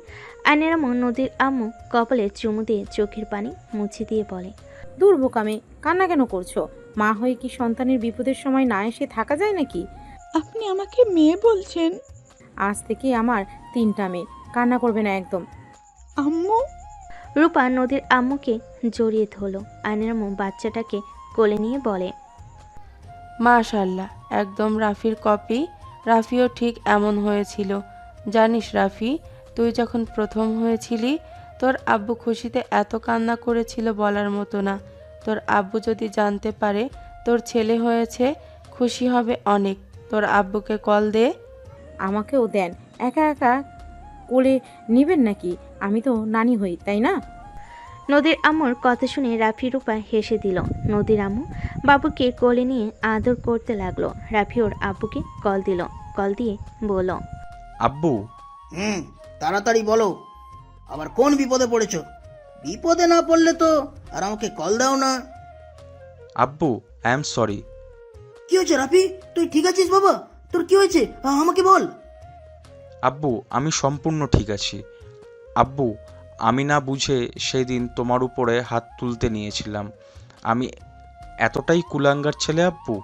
আয়নের আম্মু নদীর আম্মু কপালে চুমু দিয়ে চোখের পানি মুছে দিয়ে বলে, দূর বোকামে, কান্না কেন করছো? মা হয়ে কি সন্তানের বিপদের সময় না এসে থাকা যায় নাকি? আপনি আমাকে মেয়ে বলছেন? আজ থেকে আমার 3টা মেয়ে, কান্না করবে না একদম। আম্মু। রূপা নদীর আম্মুকে জড়িয়ে ধরলো। আয়নের আম্মু বাচ্চাটাকে কোলে নিয়ে বলে, মাশাআল্লাহ, একদম রাফির কপি। রাফিও ঠিক এমন হয়েছিল। জানিস রাফি, তুই যখন প্রথম হয়েছিলি তোর আব্বু খুশিতে এত কান্না করেছিল বলার মতো না। তোর আব্বু যদি জানতে পারে তোর ছেলে হয়েছে, খুশি হবে অনেক। তোর আব্বুকে কল দে। আমাকেও দেন, একা একা কোলে নিবেন নাকি? আমি তো নানি হই, তাই না? নদীর আম্মুর কথা শুনে রাফি রূপা হেসে দিল। নদীর আম্মু বাবুকে কোলে নিয়ে আদর করতে লাগলো। রাফি ওর আব্বুকে কল দিল। কল দিয়ে বলল, আব্বু। তাড়াতাড়ি বলো, আবার কোন বিপদে পড়েছো? বিপদে না পড়লে তো আর আমাকে কল দাও না। আব্বু, আই এম সরি। কি হয়েছে রাফি? তুই ঠিক আছিস বাবা? তোর কি হয়েছে আমাকে বল। আব্বু, আমি সম্পূর্ণ ঠিক আছি। আব্বু, আমি না বুঝে সেদিন তোমার উপরে হাত তুলতে নিয়েছিলাম। আমি এতটাই কুলাঙ্গার ছেলে আব্বু।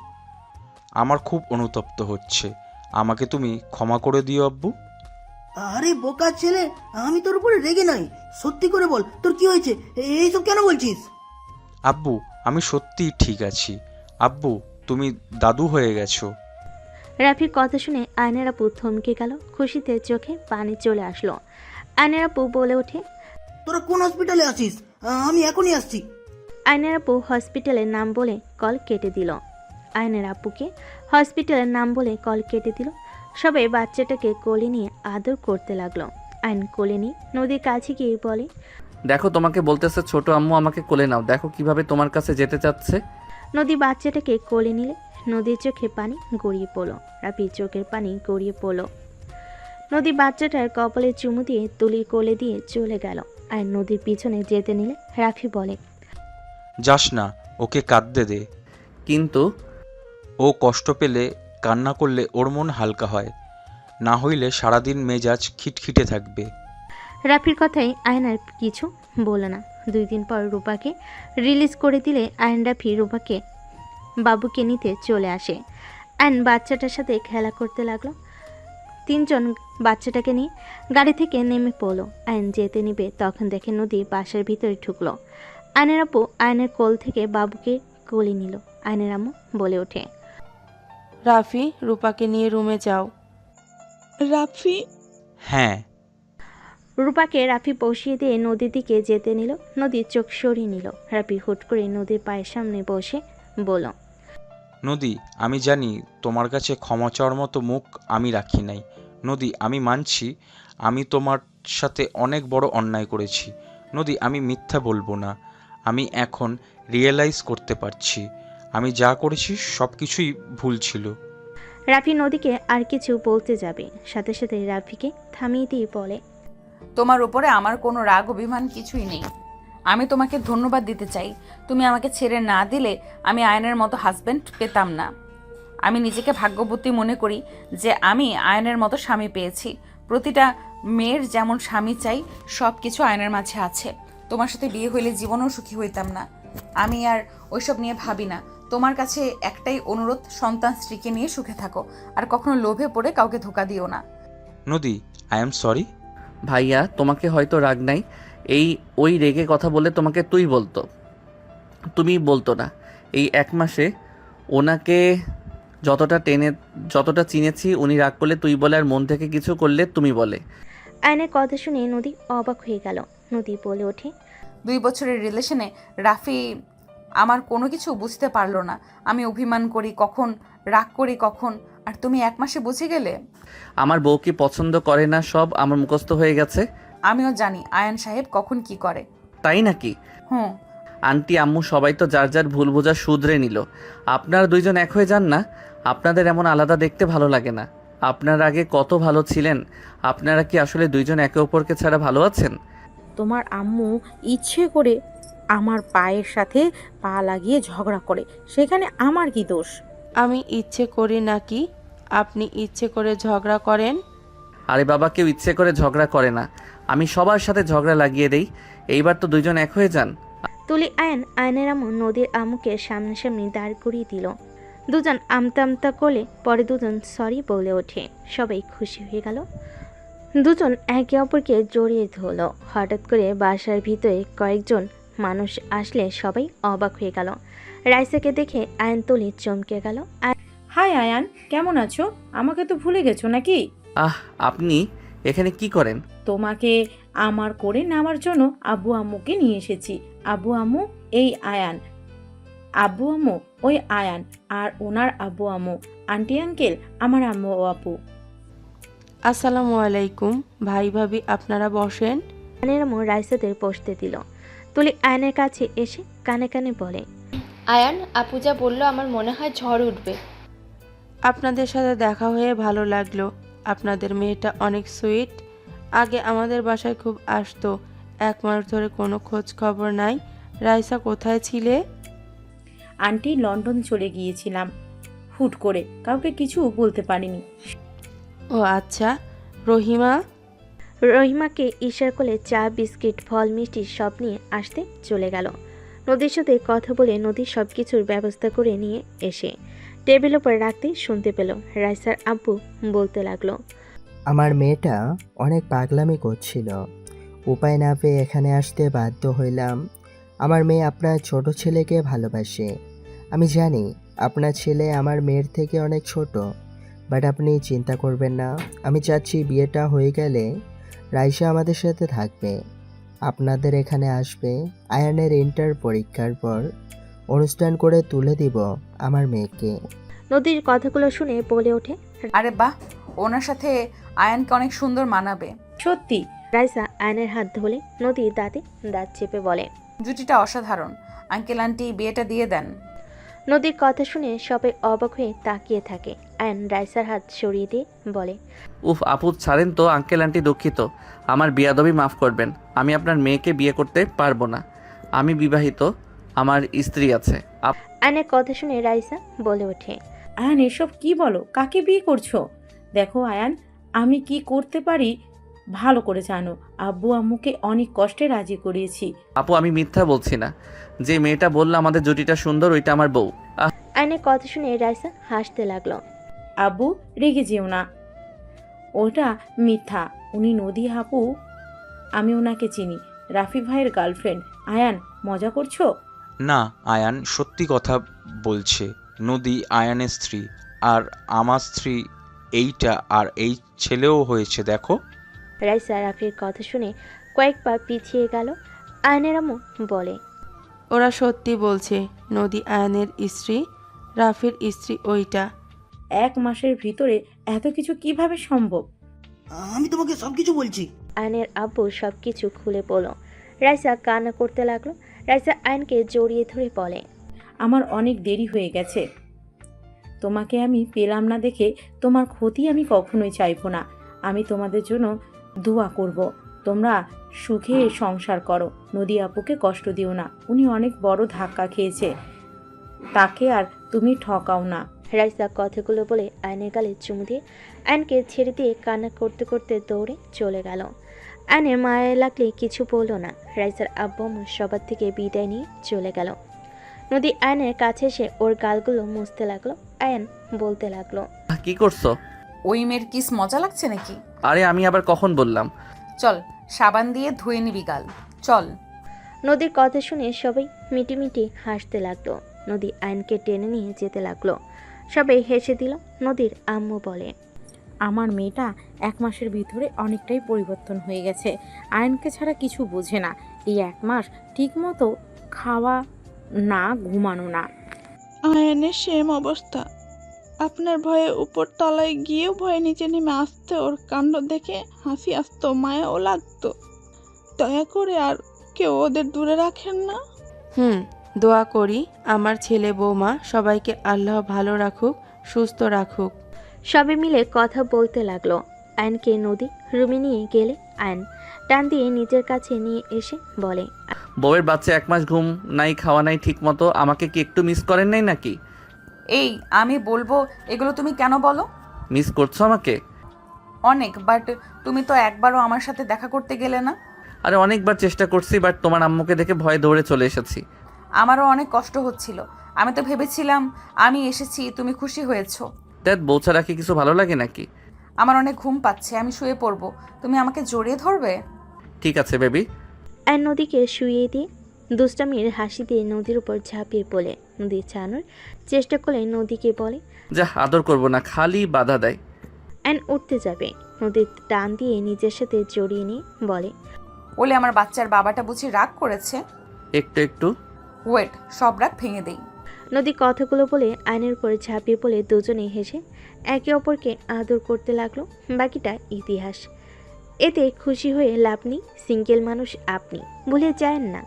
আমার খুব অনুতপ্ত হচ্ছে। আমাকে তুমি ক্ষমা করে দিও আব্বু। আরে বোকা ছেলে, আমি তোর উপরে রেগে নাই। সত্যি করে বল, তোর কি হয়েছে? এইসব কেন বলছিস? আব্বু, আমি সত্যিই ঠিক আছি। আব্বু, তুমি দাদু হয়ে গেছো। রাফির কথা শুনে আয়নের আপু থমকে গেল। খুশিতে চোখে পানি চলে আসলো। আয়নের আপু বলে ওঠে, তোরা কোন হসপিটালে আছিস? আমি এখনই আসছি। আয়নের আপু হসপিটালের নাম বলে কল কেটে দিল। আয়নের আপুকে হসপিটালের নাম বলে কল কেটে দিল। সবাই বাচ্চাটাকে কোলে নিয়ে আদর করতে লাগলো। আয়ন কোলে নিয়ে নদীর কাছে গিয়ে বলে, দেখো, তোমাকে বলতেছে ছোট আম্মু আমাকে কোলে নাও, দেখো কিভাবে তোমার কাছে যেতে চাচ্ছে। নদী বাচ্চাটাকে কোলে নিলে নদীর চোখে পানি গড়িয়ে পড়লো। রাফির চোখের পানি গড়িয়ে পড়লো। নদী বাচ্চাটার কপালে চুমু দিয়ে তুলির কোলে দিয়ে চলে গেল। আর নদীর পিছনে যেতে নিলে রাফি বলে, যাস না, ওকে কাঁদতে দে। কিন্তু ও কষ্ট পেলে, কান্না করলে ওর মন হালকা হয়, না হইলে সারাদিন মেজাজ খিটখিটে থাকবে। রাফির কথাই আয়নার কিছু বলে না। 2 দিন পর রূপাকে রিলিজ করে দিলে আয়ন রাফি রূপাকে বাবুকে নিতে চলে আসে। আয়ন বাচ্চাটার সাথে খেলা করতে লাগলো। 3 জন বাচ্চাটাকে নিয়ে গাড়ি থেকে নেমে পড়লো। আয়ন যেতে নিবে তখন দেখে নদী বাসার ভিতরে ঢুকলো। আয়নের আপু আয়নের কোল থেকে বাবুকে কোলে নিল। আয়নের আম্মু বলে ওঠে, রাফি, রূপাকে নিয়ে রুমে যাও। রাফি। হ্যাঁ। রূপাকে রাফি বসিয়ে দিয়ে নদীর দিকে যেতে নিল। নদীর চোখ সরিয়ে নিল। রাফি হুট করে নদীর পায়ের সামনে বসে বলল, নদী, আমি জানি তোমার কাছে ক্ষমা চাওয়ার মতো মুখ আমি রাখি নাই। নদী, আমি মানছি আমি তোমার সাথে অনেক বড় অন্যায় করেছি। নদী, আমি মিথ্যা বলবো না। আমি এখন রিয়েলাইজ করতে পারছি আমি যা করেছি সব কিছুই ভুল ছিল। রাফি নদীকে আর কিছু বলতে যাবে, সাথে সাথে রাফিকে থামিয়ে দিয়ে বলে, তোমার উপরে আমার কোনো রাগ অভিমান কিছুই নেই। আমি তোমাকে ধন্যবাদ দিতে চাই। তুমি আমাকে ছেড়ে না দিলে আমি আয়নের মতো হাজব্যান্ড পেতাম না। আমি নিজেকে ভাগ্যবতী মনে করি যে আমি আয়নের মতো স্বামী পেয়েছি। প্রতিটা মেয়ের যেমন স্বামী চাই সব কিছু আয়নের মাঝে আছে। তোমার সাথে বিয়ে হইলে জীবনেও সুখী হইতাম না। আমি আর ওইসব নিয়ে ভাবি না। তোমার কাছে একটাই অনুরোধ, সন্তান স্ত্রীকে নিয়ে সুখে থাকো আর কখনো লোভে পড়ে কাউকে ধোকা দিও না। নদী, আই এম সরি। ভাইয়া তোমাকে হয়তো রাগ নাই, ওই রেগে কথা বলে তোমাকে তুই বলতো, তুমি বলতো না। এই 1 মাসে ওনাকে যতটা চিনেছি, উনি রাগ করলে তুই বলে, আর মন থেকে কিছু করলে তুমি বলে। আয়নের কথা শুনে নদী অবাক হয়ে গেল। নদী বলে ওঠে, 2 বছরের রিলেশনে রাফি আমার কোনো কিছু বুঝতে পারলো না। আমি অভিমান করি কখন, রাগ করি কখন, আর তুমি 1 মাসে বুঝে গেলে। আমার বউ কি পছন্দ করে না সব আমার মুখস্থ হয়ে গেছে। আমিও জানি আয়ান সাহেব কখন কি করে। তাই নাকি? হুম। আন্টি আম্মু সবাই তো যার যার ভুল বোঝা শুধরে নিল, আপনারা 2 জন এক হয়ে যান না। আপনাদের এমন আলাদা দেখতে ভালো লাগে না। আপনার আগে কত ভালো ছিলেন। আপনারা কি আসলে 2 জন একে অপরকে ছাড়া ভালো আছেন? তোমার আম্মু ইচ্ছে করে আমার পায়ের সাথে পা লাগিয়ে ঝগড়া করে, সেখানে আমার কি দোষ? আমি ইচ্ছে করি নাকি আপনি ইচ্ছে করে ঝগড়া করেন? আরে বাবা, কেউ ইচ্ছে করে ঝগড়া করে না। আমি সবার সাথে ঝগড়া লাগিয়ে দেই। এইবার তো 2 জন এক হয়ে যান। তুলি আয়নের আম্মু নদীর আম্মুকে সামনাসামনি দাঁড় করিয়ে দিল। দুজন আমতা আমতা করলে পরে দুজন সরি বলে ওঠে। সবাই খুশি হয়ে গেল। দুজন একে অপরকে জড়িয়ে ধরলো। হঠাৎ করে বাসার ভিতরে কয়েকজন মানুষ আসলে সবাই অবাক হয়ে গেল। রাইসাকে দেখে আয়ন তুলি চমকে গেল। হাই আয়ান, কেমন আছো? আমাকে তো ভুলে গেছো নাকি? আপনি এখানে কি করেন? তোমাকে আমার করে নেওয়ার জন্য আব্বু আম্মুকে নিয়ে এসেছি। আব্বু আম্মু এই আয়ান, আব্বু আম্মু ওই আয়ান, আর ওনার আব্বু আম্মু, আন্টি আঙ্কেল আমার আম্মু ও আপু। আসসালামু আলাইকুম ভাই ভাবি, আপনারা বসেন। আয়নের আম্মু রাইসাদের বসতে দিল। তুলি আয়নের কাছে এসে কানে কানে বলে, আয়ান, আপু যা বললো আমার মনে হয় ঝড় উঠবে। আপনাদের সাথে দেখা হয়ে ভালো লাগলো। আপনাদের মেয়েটা অনেক সুইট। আগে আমাদের বাসায় খুব আসতো। 1 মাস ধরে কোনো খোঁজ খবর নাই। রাইসা কোথায় ছিলে? আন্টি লন্ডন চলে গিয়েছিলাম হুট করে, কাউকে কিছু বলতে পারিনি। ও আচ্ছা। রহিমা? রহিমাকে ইশারা করে চা বিস্কিট ফল মিষ্টি সব নিয়ে আসতে চলে গেল। নদীর সাথে কথা বলে নদীর সব কিছুর ব্যবস্থা করে নিয়ে এসে টেবিল উপর রাখতে শুনতে পেল রাইসার আব্বু বলতে লাগলো, আমার মেয়েটা অনেক পাগলামি করছিল, উপায় না পেয়ে এখানে আসতে বাধ্য হইলাম। আমার মেয়ে আপনার ছোট ছেলেকে ভালোবাসে। আমি জানি আপনার ছেলে আমার মেয়ের থেকে অনেক ছোট, বাট আপনি চিন্তা করবেন না। আমি চাচ্ছি বিয়েটা হয়ে গেলে রাইসা আমাদের সাথে থাকবে, আপনাদের এখানে আসবে। আয়ানের ইন্টার পরীক্ষার পর অনুষ্ঠান করে তুলে দিব আমার মেয়েকে। নদীর কথাগুলো শুনে বলে ওঠে, আরে বাহ, ওনার সাথে আয়ানকে অনেক সুন্দর মানাবে। সত্যি? রাইসা আয়নের হাত ধরে নদীর দাঁতে দাঁত চেপে বলে, জুটিটা অসাধারণ। আঙ্কেল আন্টি বিয়েটা দিয়ে দেন। নদীর কথা শুনে সবাই অবাক হয়ে তাকিয়ে থাকে। আয়ন রাইসার হাত সরিয়ে দিয়ে বলে, উফ আপু ছাড়েন তো। আঙ্কেল আন্টি দুঃখিত, আমার বিয়াদবি মাফ করবেন। আমি আপনার মেয়েকে বিয়ে করতে পারবো না। আমি বিবাহিত, আমার স্ত্রী আছে। আয়নের কথা শুনে রাইসা বলে ওঠে, আয়ান এসব কি বলো? কাকে বিয়ে করছো? দেখো আয়ান, আমি কি করতে পারি ভালো করে জানো। আব্বু আম্মুকে অনেক কষ্টে রাজি করিয়েছি। আপু আমি মিথ্যা বলছি না। যে মেয়েটা বললো আমাদের জুটিটা সুন্দর, ওইটা আমার বউ। আয়নের কথা শুনে রাইসা হাসতে লাগলো। আব্বু রেগে যেও না, ওটা মিথ্যা। উনি নদী আপু, আমি ওনাকে চিনি, রাফি ভাইয়ের গার্লফ্রেন্ড। আয়ান মজা করছো? না, আয়ান সত্যি কথা বলছে। নদী আয়ানের স্ত্রী, আর আমার স্ত্রী এইটা, আর এই ছেলেও হয়েছে দেখো। রাইসা রাফির কথা শুনে কয়েক পা পিছিয়ে গেল। আয়নের আম্মু বলে, ওরা সত্যি বলছে, নদী আয়ানের স্ত্রী, রাফির স্ত্রী ওইটা। 1 মাসের ভিতরে এত কিছু কিভাবে সম্ভব? আমি তোমাকে সবকিছু বলছি। আয়নের আব্বু সবকিছু খুলে বলল। রাইসা কান্না করতে লাগলো। রাইসা আয়নকে জড়িয়ে ধরে বলে, আমার অনেক দেরি হয়ে গেছে। তোমাকে আমি পেলাম না দেখে তোমার ক্ষতি আমি কখনোই চাইবো না। আমি তোমাদের জন্য দোয়া করব, তোমরা সুখে সংসার করো। নদী আপুকে কষ্ট দিও না, উনি অনেক বড় ধাক্কা খেয়েছে, তাকে আর তুমি ঠকাও না। রাইসা কথাগুলো বলে আয়নের গালে চুমু দিয়ে আয়নকে ছেড়ে দিয়ে কান্না করতে করতে দৌড়ে চলে গেল। আয়নের মায়া লাগলে কিছু বলল না। রাইসার আব্বু আম্মু সবার থেকে বিদায় নিয়ে চলে গেল। নদী আয়নের কাছে এসে ওর গালগুলো মুছতে লাগলো। আয়ন বলতে লাগলো, কি করছো? ওই মেয়ের কিস মজা লাগছে নাকি? আরে আমি আবার কখন বললাম? চল সাবান দিয়ে ধুয়ে নিবি গাল, চল। নদীর কথা শুনে সবাই মিটিমিটি হাসতে লাগলো। নদী আয়নকে টেনে নিয়ে যেতে লাগলো। সবাই হেসে দিল। নদীর আম্মু বলে, আমার মেয়েটা 1 মাসের ভিতরে অনেকটাই পরিবর্তন হয়ে গেছে। আয়নকে ছাড়া কিছু বোঝে না। এই 1 মাস ঠিকমতো খাওয়া না, ঘুমানো না। আয়ানের সেম অবস্থা। আপনার ভয়ে উপর তলায় গিয়েও ভয়ে নিচে নেমে আসতে, ওর কাণ্ড দেখে হাসি আসতো, মায়াও লাগতো। দয়া করে আর কেউ ওদের দূরে রাখেন না। দোয়া করি আমার ছেলে বৌমা সবাইকে আল্লাহ ভালো রাখুক, সুস্থ রাখুক। সবাই মিলে কথা বলতে লাগলো। আয়নকে নদী রুমে নিয়ে গেলে আয়ন টান দিয়ে নিজের কাছে নিয়ে এসে বলে, বউয়ের বাচ্চা 1 মাস ঘুম নাই, খাওয়া নাই ঠিক মতো, আমাকে কি একটু মিস করেন নাই নাকি? এই আমি বলবো এগুলো তুমি কেন বলো? মিস করছো আমাকে? অনেক, বাট তুমি তো একবারও আমার সাথে দেখা করতে গেলে না। আরে অনেকবার চেষ্টা করছি, বাট তোমার আম্মুকে দেখে ভয়ে দৌড়ে চলে এসেছি। আমারও অনেক কষ্ট হচ্ছিল। আমি তো ভেবেছিলাম আমি এসেছি তুমি খুশি হয়েছো। দেখ বউ ছাড়া কি কিছু ভালো লাগে নাকি? আমার অনেক ঘুম পাচ্ছে, আমি শুয়ে পড়বো। তুমি আমাকে জড়িয়ে ধরবে? ঠিক আছে বেবি। আয়ন নদীকে শুইয়ে দিয়ে দুষ্টামির হাসি দিয়ে নদীর উপর ঝাঁপিয়ে পড়ে। নদী ছাড়ানোর চেষ্টা করলে নদীকে বলে, যা, আদর করবো না, খালি বাধা দেয়। আয়ন উঠতে যাবে। নদীর টান দিয়ে নিজের সাথে জড়িয়ে নিয়ে বলে, বলে আমার বাচ্চার বাবাটা বুঝি রাগ করেছে। একটু একটু ওয়েট, সব রাগ ভেঙে দেই। নদী কথাগুলো বলে আয়নের উপরে ঝাঁপিয়ে পড়ে দুজনেই হেসে একে অপরকে আদর করতে লাগলো। বাকিটা ইতিহাস। এতে খুশি হয়ে লাভ নেই, সিঙ্গেল মানুষ আপনি, ভুলে যায়েন না।